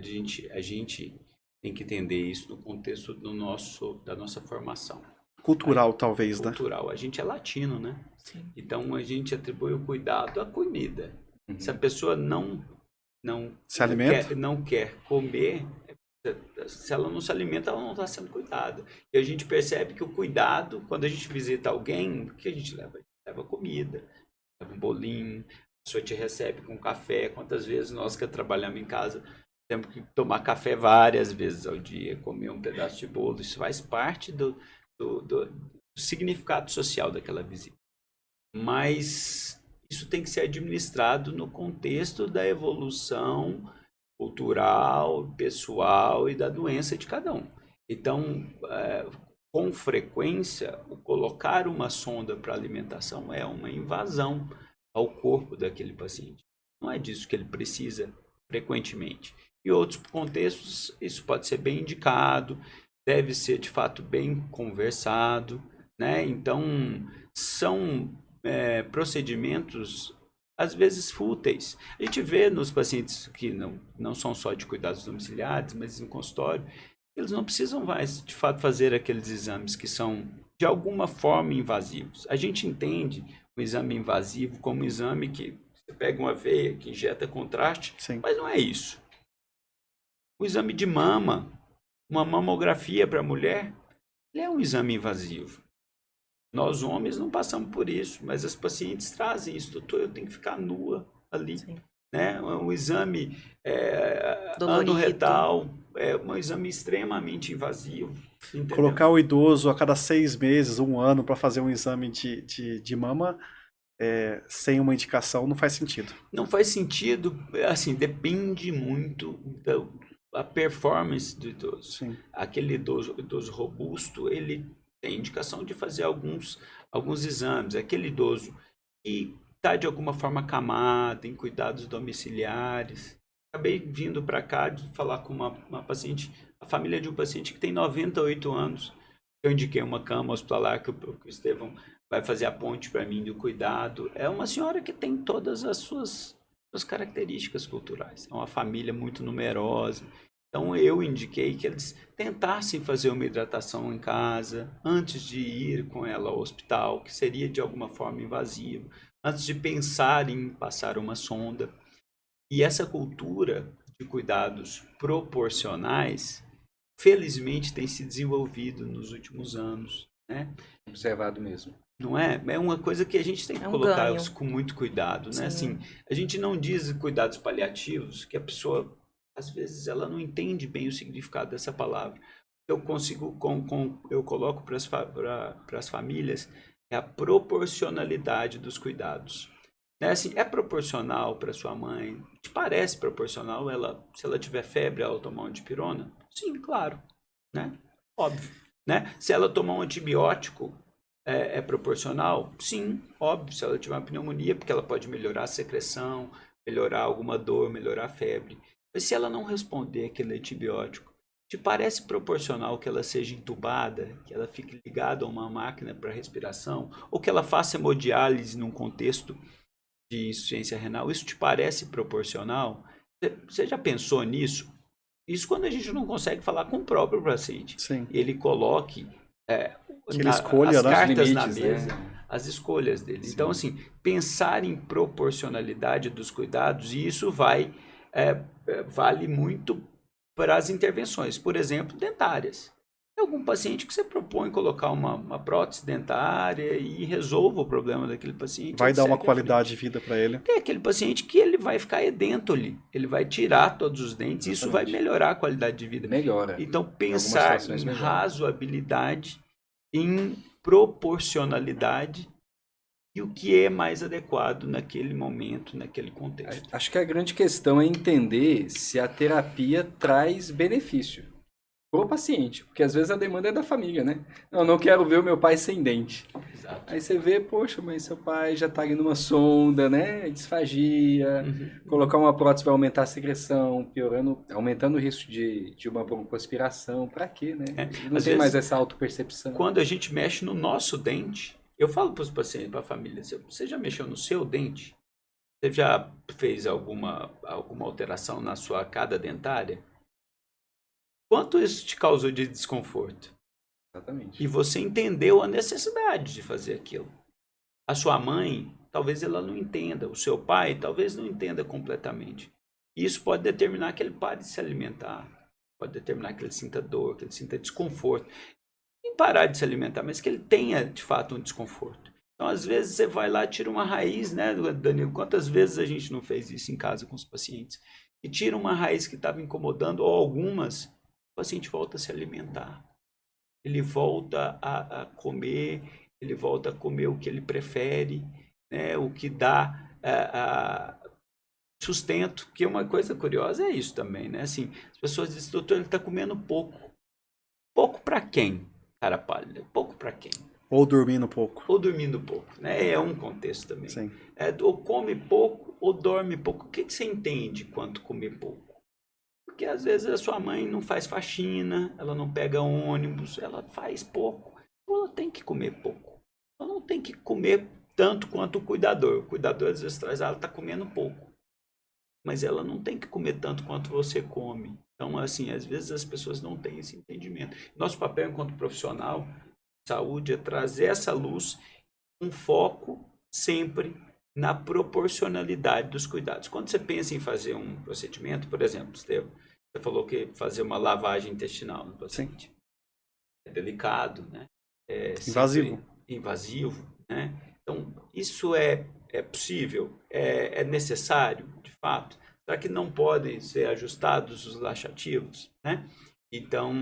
gente tem que entender isso no contexto da nossa formação Cultural, talvez, né? cultural. A gente é latino, né? Sim. Então, a gente atribui o cuidado à comida. Uhum. Se a pessoa não Se alimenta? não quer comer, se ela não se alimenta, ela não está sendo cuidada. E a gente percebe que o cuidado, quando a gente visita alguém, o que a gente leva? A gente leva comida, leva um bolinho, a pessoa te recebe com café. Quantas vezes nós que trabalhamos em casa temos que tomar café várias vezes ao dia, comer um pedaço de bolo? Isso faz parte do significado social daquela visita. Mas isso tem que ser administrado no contexto da evolução cultural, pessoal e da doença de cada um. Então, com frequência, o colocar uma sonda para alimentação é uma invasão ao corpo daquele paciente. Não é disso que ele precisa frequentemente. Em outros contextos, isso pode ser bem indicado, deve ser de fato bem conversado, né? Então, são procedimentos às vezes fúteis. A gente vê nos pacientes que não são só de cuidados domiciliares, mas em consultório, eles não precisam mais, de fato, fazer aqueles exames que são, de alguma forma, invasivos. A gente entende o exame invasivo como um exame que você pega uma veia, que injeta contraste, Sim. mas não é isso. O exame de mama, uma mamografia para a mulher, ele é um exame invasivo. Nós, homens, não passamos por isso, mas as pacientes trazem isso. Doutor, eu tenho que ficar nua ali. Sim. Né? Um exame Dolorido. anorretal é um exame extremamente invasivo. Entendeu? Colocar o idoso a cada 6 meses, 1 ano, para fazer um exame de mama sem uma indicação não faz sentido. Não faz sentido, assim, depende muito da performance do idoso. Sim. Aquele idoso robusto, ele tem indicação de fazer alguns exames. Aquele idoso que está de alguma forma acamado, em cuidados domiciliares. Acabei vindo para cá de falar com uma paciente, a família de um paciente que tem 98 anos. Eu indiquei uma cama hospitalar que o Estevão vai fazer a ponte para mim do cuidado. É uma senhora que tem todas as suas características culturais. É uma família muito numerosa. Então, eu indiquei que eles tentassem fazer uma hidratação em casa antes de ir com ela ao hospital, que seria de alguma forma invasivo, antes de pensar em passar uma sonda. E essa cultura de cuidados proporcionais, felizmente, tem se desenvolvido nos últimos anos, né? Observado mesmo. Não é? É uma coisa que a gente tem que um colocar ganho. com muito cuidado, né? Sim. Assim, a gente não diz cuidados paliativos, que a pessoa, às vezes, ela não entende bem o significado dessa palavra. Eu coloco para as famílias a proporcionalidade dos cuidados. Né? Assim, é proporcional para sua mãe? Te parece proporcional se ela tiver febre, ela tomar uma dipirona? Sim, claro, né? Óbvio, né? Se ela tomar um antibiótico, é proporcional? Sim, óbvio. Se ela tiver uma pneumonia, porque ela pode melhorar a secreção, melhorar alguma dor, melhorar a febre. Mas se ela não responder aquele antibiótico, te parece proporcional que ela seja entubada, que ela fique ligada a uma máquina para respiração, ou que ela faça hemodiálise num contexto de insuficiência renal? Isso te parece proporcional? Você já pensou nisso? Isso quando a gente não consegue falar com o próprio paciente. Sim. Ele coloque Que ele escolha, as né? cartas na Limites, mesa, né? as escolhas dele. Sim. Então, assim, pensar em proporcionalidade dos cuidados, e isso vale muito para as intervenções, por exemplo, dentárias. Tem algum paciente que você propõe colocar uma prótese dentária e resolva o problema daquele paciente. Vai dar segue uma à qualidade de frente. vida para ele. Tem aquele paciente que ele vai ficar edento ali, ele vai tirar todos os dentes, isso vai Exatamente. melhorar a qualidade de vida. Melhora. Então, algumas pensar situações em melhora. razoabilidade, em proporcionalidade e o que é mais adequado naquele momento, naquele contexto. Acho que a grande questão é entender se a terapia traz benefício para o paciente, porque às vezes a demanda é da família, né? Não quero ver o meu pai sem dente. Exato. Aí você vê, poxa, mas seu pai já tá ali numa sonda, né? Disfagia, colocar uma prótese vai aumentar a secreção, piorando, aumentando o risco de uma broncoaspiração. Pra quê, né? Não Às tem mais vezes, essa autopercepção. Quando a gente mexe no nosso dente, eu falo para os pacientes, para a família, você já mexeu no seu dente? Você já fez alguma alteração na sua arcada dentária? Quanto isso te causou de desconforto? Exatamente. E você entendeu a necessidade de fazer aquilo. A sua mãe, talvez ela não entenda. O seu pai, talvez não entenda completamente. Isso pode determinar que ele pare de se alimentar. Pode determinar que ele sinta dor, que ele sinta desconforto. E parar de se alimentar, mas que ele tenha, de fato, um desconforto. Então, às vezes, você vai lá e tira uma raiz, né, Danilo? Quantas vezes a gente não fez isso em casa com os pacientes? E tira uma raiz que estava incomodando, ou algumas, o paciente volta a se alimentar. Ele volta a comer, ele volta a comer o que ele prefere, né, o que dá sustento, que uma coisa curiosa é isso também, né? Assim, as pessoas dizem, doutor, ele está comendo pouco. Pouco para quem, cara pálida? Pouco para quem? Ou dormindo pouco. Ou dormindo pouco, né? É um contexto também. Sim. Ou come pouco ou dorme pouco. O que você entende quanto comer pouco? Porque às vezes a sua mãe não faz faxina, ela não pega ônibus, ela faz pouco. Então ela tem que comer pouco. Ela não tem que comer tanto quanto o cuidador. O cuidador às vezes traz, ela está comendo pouco. Mas ela não tem que comer tanto quanto você come. Então, assim, às vezes as pessoas não têm esse entendimento. Nosso papel enquanto profissional de saúde é trazer essa luz, um foco sempre na proporcionalidade dos cuidados. Quando você pensa em fazer um procedimento, por exemplo, Estevam, você falou que fazer uma lavagem intestinal no paciente é delicado, né? É Invasivo. Invasivo, né? Então, isso é possível? É necessário, de fato? Será que não podem ser ajustados os laxativos, né? Então,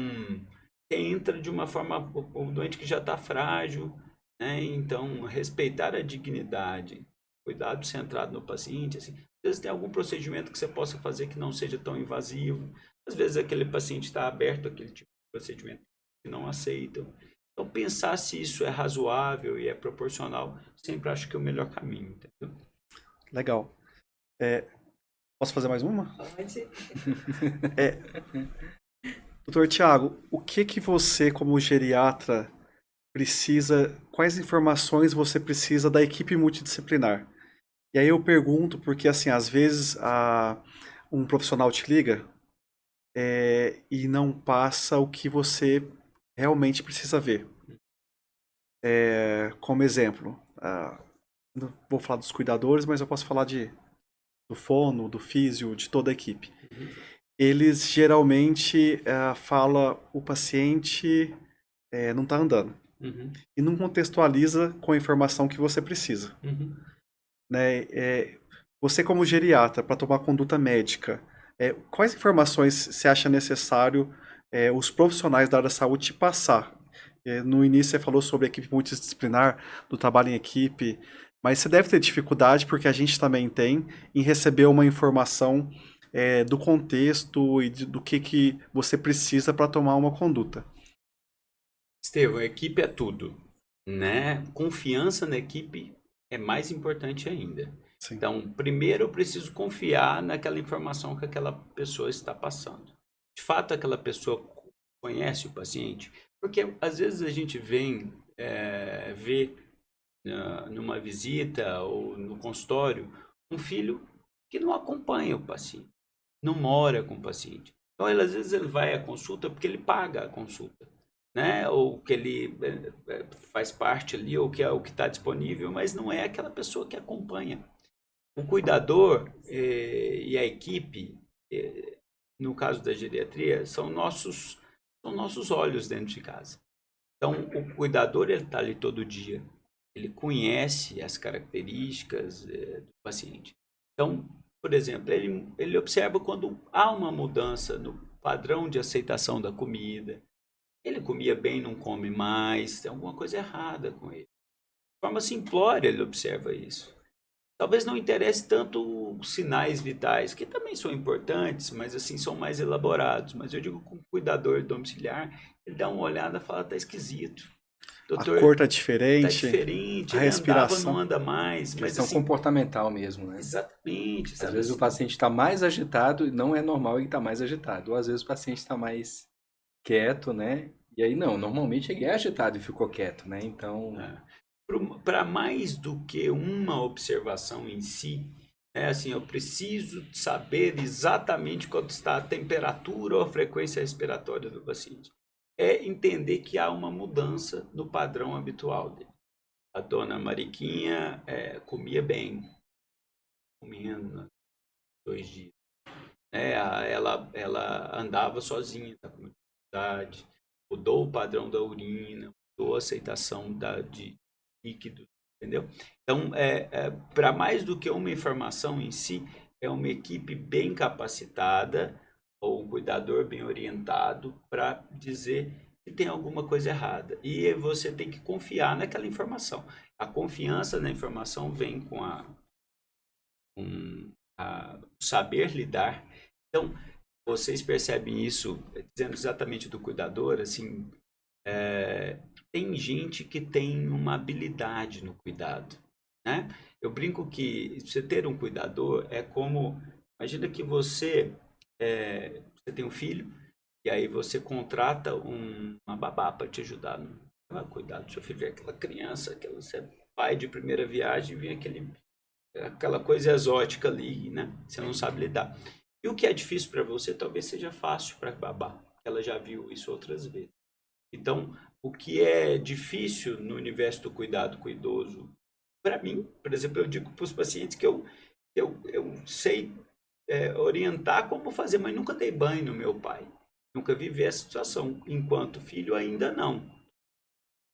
entra de uma forma, o doente que já está frágil, né? Então, respeitar a dignidade, cuidado centrado no paciente, assim. Às vezes tem algum procedimento que você possa fazer que não seja tão invasivo. Às vezes aquele paciente está aberto àquele tipo de procedimento que não aceitam. Então, pensar se isso é razoável e é proporcional, sempre acho que é o melhor caminho, entendeu? Legal. Posso fazer mais uma? Pode. Doutor Tiago, o que você, como geriatra, precisa, quais informações você precisa da equipe multidisciplinar? E aí eu pergunto, porque assim, às vezes um profissional te liga e não passa o que você realmente precisa ver. Como exemplo, não vou falar dos cuidadores, mas eu posso falar do fono, do físio, de toda a equipe. Eles geralmente falam o paciente não está andando. E não contextualiza com a informação que você precisa. Né? Você como geriatra, para tomar conduta médica, quais informações você acha necessário os profissionais da área da saúde te passar? No início você falou sobre a equipe multidisciplinar, do trabalho em equipe, mas você deve ter dificuldade, porque a gente também tem, em receber uma informação do contexto e do que você precisa para tomar uma conduta. Estevam, a equipe é tudo, né? Confiança na equipe é mais importante ainda. Sim. Então, primeiro eu preciso confiar naquela informação que aquela pessoa está passando. De fato, aquela pessoa conhece o paciente, porque às vezes a gente vê numa visita ou no consultório um filho que não acompanha o paciente, não mora com o paciente. Então, às vezes ele vai à consulta porque ele paga a consulta, né? Ou que ele faz parte ali, ou que é o que está disponível, mas não é aquela pessoa que acompanha. O cuidador e a equipe no caso da geriatria, são nossos olhos dentro de casa. Então, o cuidador, ele está ali todo dia. Ele conhece as características do paciente. Então, por exemplo, ele observa quando há uma mudança no padrão de aceitação da comida. Ele comia bem, não come mais, tem alguma coisa errada com ele. De forma simplória, ele observa isso. Talvez não interesse tanto os sinais vitais, que também são importantes, mas assim são mais elaborados. Mas eu digo com o cuidador domiciliar, ele dá uma olhada e fala, tá esquisito. Doutor, A cor tá tá diferente, diferente, a ele andava, respiração. não anda mais. Mas Questão assim, comportamental mesmo, né? exatamente. Às Sabe vezes o assim? paciente está mais agitado e não é normal ele estar mais agitado. Ou às vezes o paciente está mais quieto, né? E aí não, normalmente ele é agitado e ficou quieto, né? Então, Para mais do que uma observação em si, assim, eu preciso saber exatamente quanto está a temperatura ou a frequência respiratória do paciente. É entender que há uma mudança no padrão habitual dele. A dona Mariquinha comia bem, comendo 2 dias. Ela andava sozinha, está com muita dificuldade, mudou o padrão da urina, mudou a aceitação de líquido, entendeu? Então, para mais do que uma informação em si, é uma equipe bem capacitada ou um cuidador bem orientado para dizer que tem alguma coisa errada. E você tem que confiar naquela informação. A confiança na informação vem com o saber lidar. Então, vocês percebem isso, dizendo exatamente do cuidador, assim, tem gente que tem uma habilidade no cuidado, né? Eu brinco que você ter um cuidador é como, imagina que você tem um filho e aí você contrata uma babá para te ajudar no cuidado do seu filho, vê aquela criança, você é pai de primeira viagem, vem aquela coisa exótica ali, né? Você não sabe lidar. E o que é difícil para você talvez seja fácil para a babá, ela já viu isso outras vezes. Então, o que é difícil no universo do cuidado com o idoso, para mim, por exemplo, eu digo para os pacientes que eu sei orientar como fazer, mas nunca dei banho no meu pai. Nunca vivi essa situação. Enquanto filho, ainda não.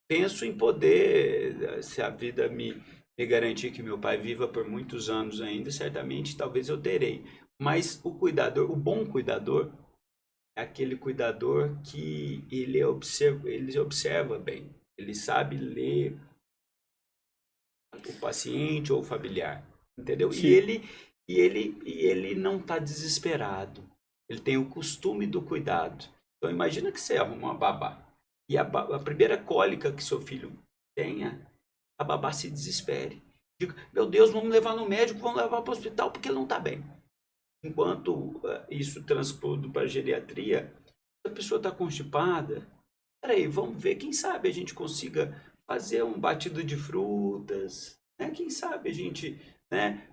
Penso em poder, se a vida me garantir que meu pai viva por muitos anos ainda, certamente, talvez eu terei. Mas o cuidador, o bom cuidador, é aquele cuidador que ele observa bem, ele sabe ler o paciente ou o familiar, entendeu? Sim. E ele não está desesperado, ele tem o costume do cuidado. Então imagina que você arruma uma babá e a primeira cólica que seu filho tenha, a babá se desespere. Diga, meu Deus, vamos levar no médico, vamos levar para o hospital porque ele não está bem. Enquanto isso transpondo para a geriatria, se a pessoa está constipada, peraí, vamos ver, quem sabe a gente consiga fazer um batido de frutas, né? Quem sabe a gente, né,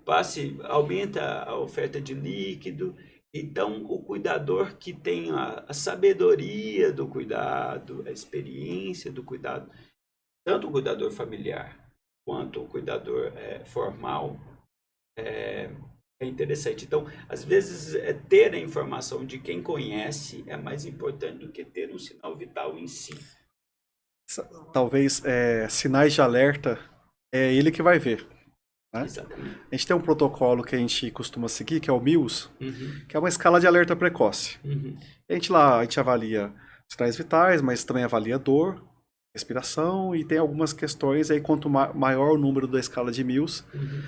aumenta a oferta de líquido. Então, o cuidador que tem a sabedoria do cuidado, a experiência do cuidado, tanto o cuidador familiar quanto o cuidador formal, é interessante. Então, às vezes, ter a informação de quem conhece é mais importante do que ter um sinal vital em si. Talvez sinais de alerta é ele que vai ver, né? Exatamente. A gente tem um protocolo que a gente costuma seguir, que é o MILS, Uhum, que é uma escala de alerta precoce. uhum, A gente avalia sinais vitais, mas também avalia dor, respiração e tem algumas questões aí, quanto maior o número da escala de MILS, uhum.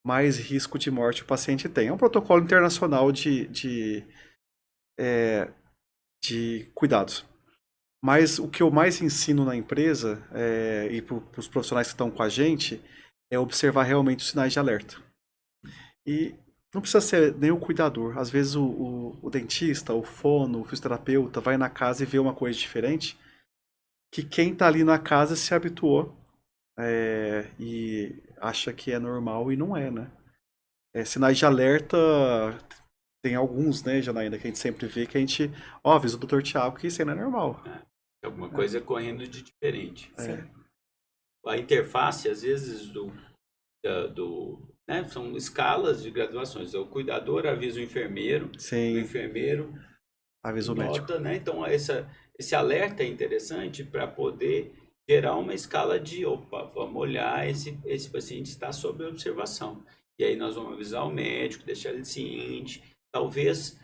mais risco de morte o paciente tem. É um protocolo internacional de cuidados. Mas o que eu mais ensino na empresa e para os profissionais que estão com a gente é observar realmente os sinais de alerta. E não precisa ser nem o cuidador. Às vezes o dentista, o fono, o fisioterapeuta vai na casa e vê uma coisa diferente que quem está ali na casa se habituou e acha que é normal e não é, né? Sinais de alerta tem alguns, né, Janaína, que a gente sempre vê que a gente, avisa o Dr. Tiago que isso aí não é normal. Alguma coisa correndo de diferente. Sim. A interface, às vezes, né? São escalas de graduações. O cuidador avisa o enfermeiro Sim, avisa o médico. nota, né? Então, esse alerta é interessante para poder gerar uma escala de, opa, vamos olhar, esse paciente está sob observação. E aí nós vamos avisar o médico, deixar ele ciente, talvez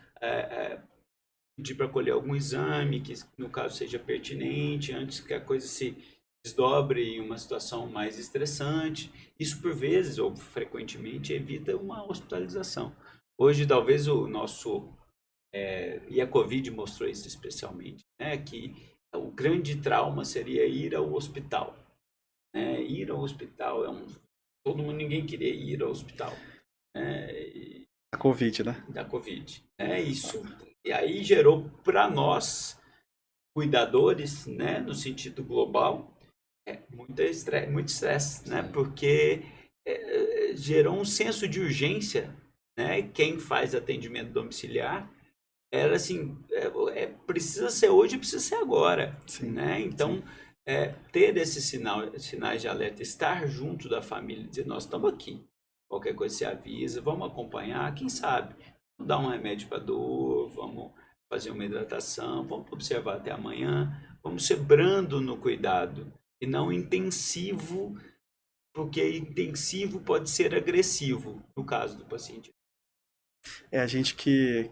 pedir para colher algum exame, que no caso seja pertinente, antes que a coisa se desdobre em uma situação mais estressante. Isso, por vezes, ou frequentemente, evita uma hospitalização. Hoje, talvez o nosso... e a Covid mostrou isso especialmente, né? Que o grande trauma seria ir ao hospital. Né? Ir ao hospital todo mundo, ninguém queria ir ao hospital. A Covid, né? Da Covid. Isso, e aí gerou para nós, cuidadores, né? No sentido global, muito estresse, né? Porque gerou um senso de urgência, né? Quem faz atendimento domiciliar era assim, precisa ser hoje, precisa ser agora, Sim, né? Então, ter esses sinais de alerta, estar junto da família, dizer, nós estamos aqui, qualquer coisa se avisa, vamos acompanhar, quem sabe, vamos dar um remédio para dor, vamos fazer uma hidratação, vamos observar até amanhã, vamos ser brando no cuidado e não intensivo, porque intensivo pode ser agressivo, no caso do paciente. A gente que,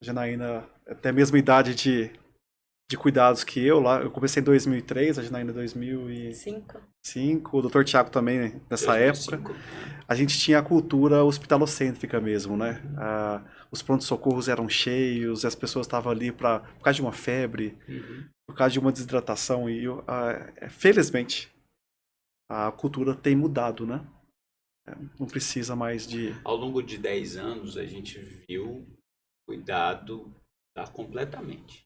Janaína, até a mesma idade de cuidados que eu lá, eu comecei em 2003, a Janaína em 2005, o Dr. Tiago também nessa 2005, época, a gente tinha a cultura hospitalocêntrica mesmo, né? Os prontos-socorros eram cheios, as pessoas estavam ali por causa de uma febre, por causa de uma desidratação, e felizmente a cultura tem mudado, né? Não precisa mais de... Ao longo de 10 anos, a gente viu cuidado completamente.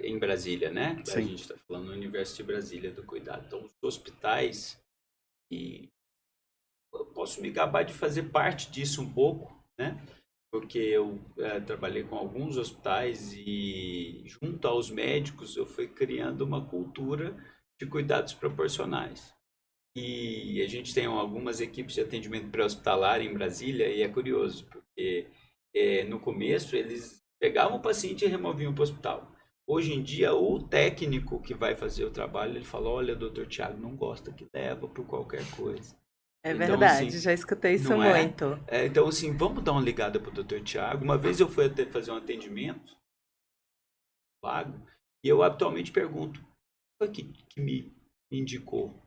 Em Brasília, né? Sim. A gente está falando no universo de Brasília do cuidado. Então, os hospitais, e eu posso me gabar de fazer parte disso um pouco, né? Porque eu trabalhei com alguns hospitais e, junto aos médicos, eu fui criando uma cultura de cuidados proporcionais. E a gente tem algumas equipes de atendimento pré-hospitalar em Brasília, e é curioso, porque no começo eles pegavam o paciente e removiam para o hospital. Hoje em dia, o técnico que vai fazer o trabalho, ele fala, olha, doutor Tiago, não gosta que leva por qualquer coisa. É Então, verdade, assim, já escutei isso não é? muito. Então, assim, vamos dar uma ligada para o doutor Tiago. Uma vez eu fui até fazer um atendimento, pago, e eu habitualmente pergunto, foi que me indicou?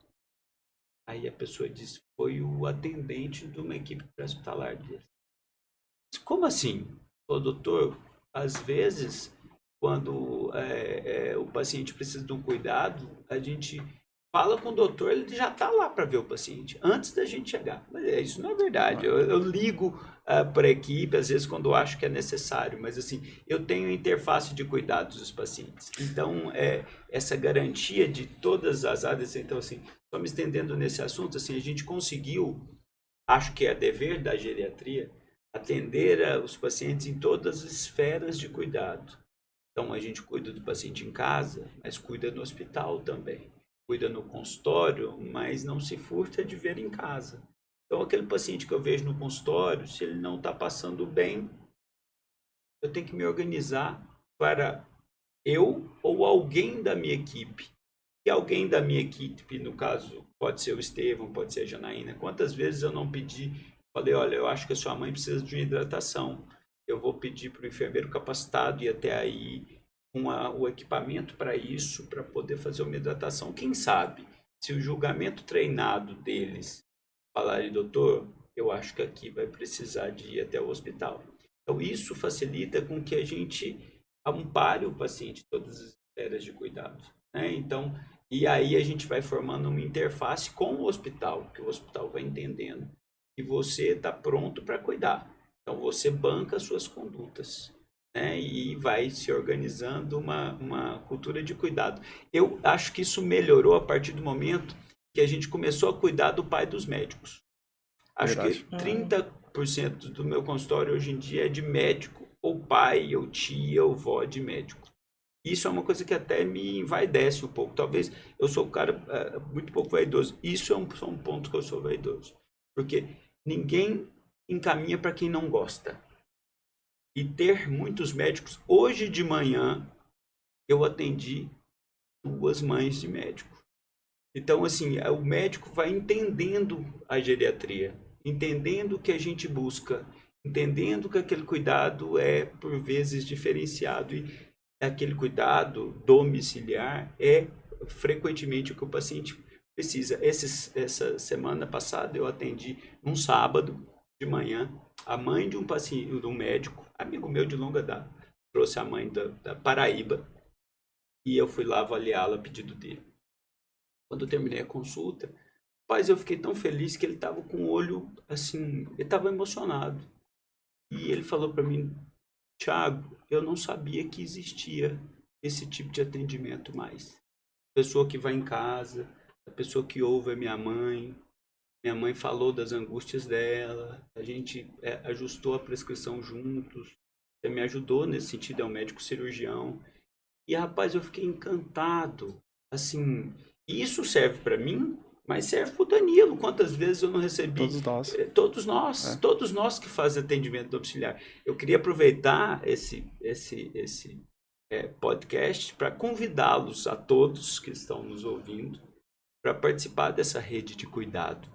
Aí a pessoa disse, foi o atendente de uma equipe pré-hospitalar dele. Como assim? Ô, doutor, às vezes, quando o paciente precisa de um cuidado, a gente fala com o doutor, ele já está lá para ver o paciente, antes da gente chegar. Mas isso não é verdade. Eu ligo para a equipe, às vezes, quando eu acho que é necessário, mas assim, eu tenho interface de cuidados dos pacientes. Então, essa garantia de todas as áreas, então, assim, só me estendendo nesse assunto, assim, a gente conseguiu, acho que é dever da geriatria, atender os pacientes em todas as esferas de cuidado. Então, a gente cuida do paciente em casa, mas cuida no hospital também. Cuida no consultório, mas não se furta de ver em casa. Então, aquele paciente que eu vejo no consultório, se ele não está passando bem, eu tenho que me organizar para eu ou alguém da minha equipe. E alguém da minha equipe, no caso, pode ser o Estevão, pode ser a Janaína. Quantas vezes eu não pedi, falei, olha, eu acho que a sua mãe precisa de uma hidratação. Eu vou pedir para o enfermeiro capacitado ir até aí com o equipamento para isso, para poder fazer uma hidratação. Quem sabe, se o julgamento treinado deles falarem, doutor, eu acho que aqui vai precisar de ir até o hospital. Então, isso facilita com que a gente ampare o paciente em todas as esferas de cuidado, né? Então, e aí a gente vai formando uma interface com o hospital, que o hospital vai entendendo que você está pronto para cuidar. Então, você banca as suas condutas, né? E vai se organizando uma cultura de cuidado. Eu acho que isso melhorou a partir do momento que a gente começou a cuidar do pai dos médicos. Acho Verdade. que 30% do meu consultório hoje em dia é de médico, ou pai, ou tia, ou vó de médico. Isso é uma coisa que até me envaidece um pouco. Talvez eu sou um cara muito pouco vaidoso. Isso é um ponto que eu sou vaidoso. Porque ninguém encaminha para quem não gosta. E ter muitos médicos. Hoje de manhã, eu atendi 2 mães de médico. Então, assim, o médico vai entendendo a geriatria, entendendo o que a gente busca, entendendo que aquele cuidado é, por vezes, diferenciado. E aquele cuidado domiciliar é frequentemente o que o paciente precisa. Essa semana passada eu atendi um sábado de manhã a mãe de um paciente, de um médico, amigo meu de longa data, trouxe a mãe da Paraíba e eu fui lá avaliá-la a pedido dele. Quando eu terminei a consulta, rapaz, eu fiquei tão feliz que ele estava com o olho assim, ele estava emocionado. E ele falou para mim: Thiago, eu não sabia que existia esse tipo de atendimento mais. A pessoa que vai em casa, a pessoa que ouve a minha mãe falou das angústias dela, a gente ajustou a prescrição juntos, você me ajudou nesse sentido, é um médico cirurgião. E rapaz, eu fiquei encantado, assim, e isso serve para mim, mas serve para o Danilo. Quantas vezes eu não recebi? Todos nós. Todos nós que fazem atendimento domiciliar. Eu queria aproveitar esse podcast para convidá-los a todos que estão nos ouvindo para participar dessa rede de cuidado.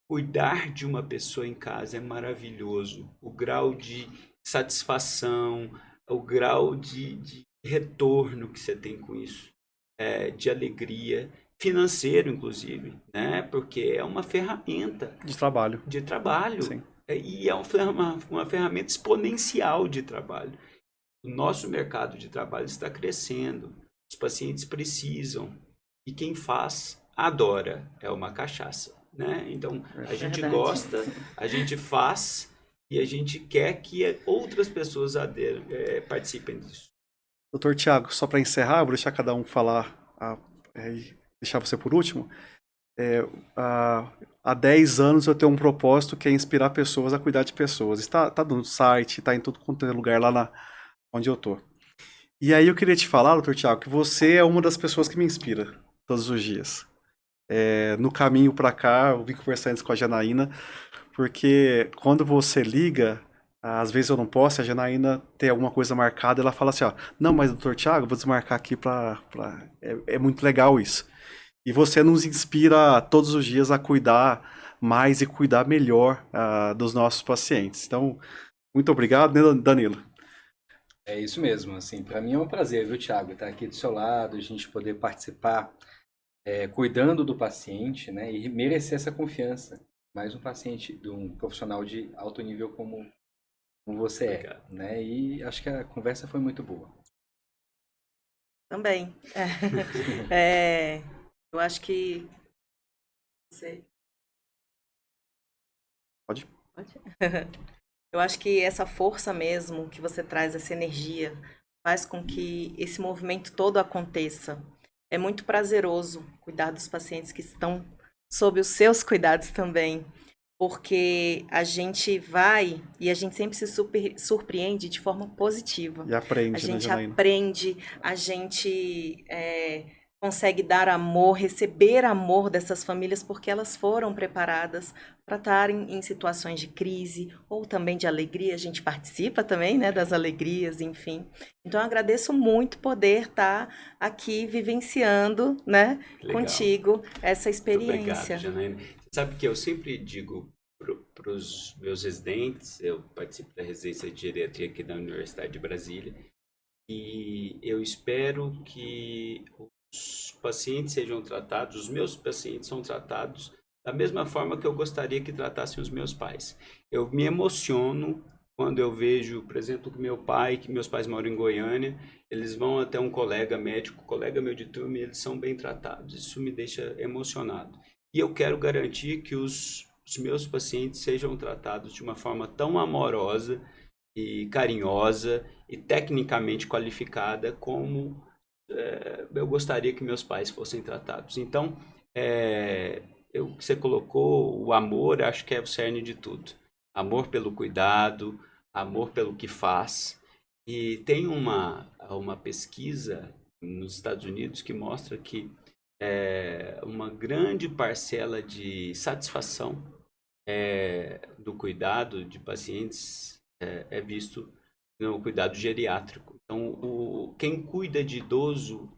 Cuidar de uma pessoa em casa é maravilhoso. O grau de satisfação, o grau de retorno que você tem com isso, de alegria, financeiro inclusive, né? Porque é uma ferramenta De trabalho. de trabalho. Sim. E é uma ferramenta exponencial de trabalho. O nosso mercado de trabalho está crescendo, os pacientes precisam, e quem faz adora, é uma cachaça, né? Então, a gente Verdade. gosta, a gente faz, e a gente quer que outras pessoas participem disso. Doutor Tiago, só para encerrar, eu vou deixar cada um falar e deixar você por último. Há 10 anos eu tenho um propósito que é inspirar pessoas a cuidar de pessoas. Está no site, está em todo quanto é lugar lá onde eu tô. E aí eu queria te falar, doutor Tiago, que você é uma das pessoas que me inspira todos os dias. No caminho para cá, eu vim conversar antes com a Janaína, porque quando você liga, às vezes eu não posso, a Janaína tem alguma coisa marcada, ela fala assim, ó, não, mas doutor Tiago, eu vou desmarcar aqui é muito legal isso. E você nos inspira todos os dias a cuidar mais e cuidar melhor dos nossos pacientes. Então, muito obrigado, né, Danilo? É isso mesmo, assim, para mim é um prazer, viu, Thiago, estar aqui do seu lado, a gente poder participar, cuidando do paciente, né, e merecer essa confiança. Mais um paciente, de um profissional de alto nível como você Obrigado. né, e acho que a conversa foi muito boa. Também. Eu acho que... Pode? Eu acho que essa força mesmo que você traz, essa energia, faz com que esse movimento todo aconteça. É muito prazeroso cuidar dos pacientes que estão sob os seus cuidados também, porque a gente vai e a gente sempre se surpreende de forma positiva. E aprende, A né, gente Janaína? aprende, a gente consegue dar amor, receber amor dessas famílias, porque elas foram preparadas para estarem em situações de crise ou também de alegria. A gente participa também, né, das alegrias, enfim. Então, eu agradeço muito poder estar aqui vivenciando, né, Legal. contigo essa Muito experiência. obrigado, Janaína. Você sabe que eu sempre digo para os meus residentes, eu participo da residência de geriatria aqui da Universidade de Brasília, e eu espero que os pacientes sejam tratados, os meus pacientes são tratados da mesma forma que eu gostaria que tratassem os meus pais. Eu me emociono quando eu vejo, por exemplo, que meu pai, que meus pais moram em Goiânia, eles vão até um colega médico, colega meu de turma, e eles são bem tratados. Isso me deixa emocionado. E eu quero garantir que os meus pacientes sejam tratados de uma forma tão amorosa e carinhosa e tecnicamente qualificada como eu gostaria que meus pais fossem tratados. Então, você colocou o amor, acho que é o cerne de tudo. Amor pelo cuidado, amor pelo que faz. E tem uma pesquisa nos Estados Unidos que mostra que uma grande parcela de satisfação do cuidado de pacientes é visto no cuidado geriátrico. Então, quem cuida de idoso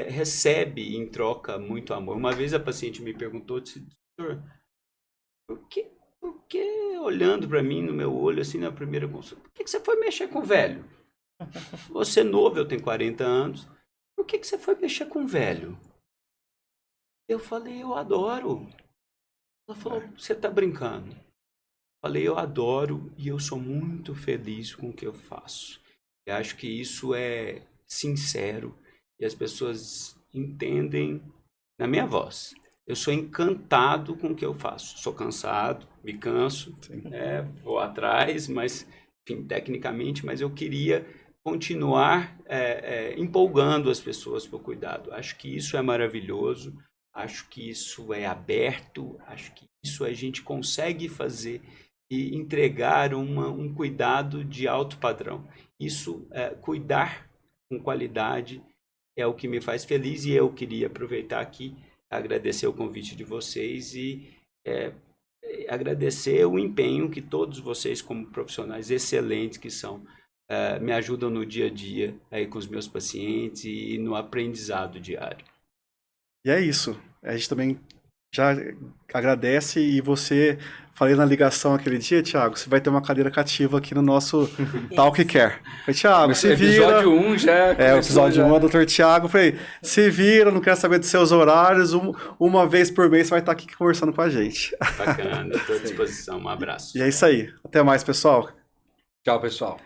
recebe em troca muito amor. Uma vez a paciente me perguntou, disse, doutor, por que olhando para mim no meu olho, assim, na primeira consulta, por que você foi mexer com velho? Você é novo, eu tenho 40 anos, por que você foi mexer com velho? Eu falei, eu adoro. Ela falou, você tá brincando? Falei, eu adoro e eu sou muito feliz com o que eu faço. Eu acho que isso é sincero e as pessoas entendem na minha voz. Eu sou encantado com o que eu faço. Sou cansado, me canso, vou atrás, mas, enfim, tecnicamente, mas eu queria continuar empolgando as pessoas para o cuidado. Acho que isso é maravilhoso, acho que isso é aberto, acho que isso a gente consegue fazer e entregar um cuidado de alto padrão. Isso, cuidar com qualidade, é o que me faz feliz e eu queria aproveitar aqui, agradecer o convite de vocês e agradecer o empenho que todos vocês, como profissionais excelentes que são, me ajudam no dia a dia aí com os meus pacientes e no aprendizado diário. E é isso. A gente também já agradece e você, falei na ligação aquele dia, Thiago, você vai ter uma cadeira cativa aqui no nosso Talk Care. Falei, Thiago, se vira. Episódio 1 já. O episódio 1 é o Dr. Thiago. Falei, se vira, não quero saber dos seus horários. Uma vez por mês você vai estar aqui conversando com a gente. Bacana, estou à disposição. Um abraço. E é isso aí. Até mais, pessoal. Tchau, pessoal.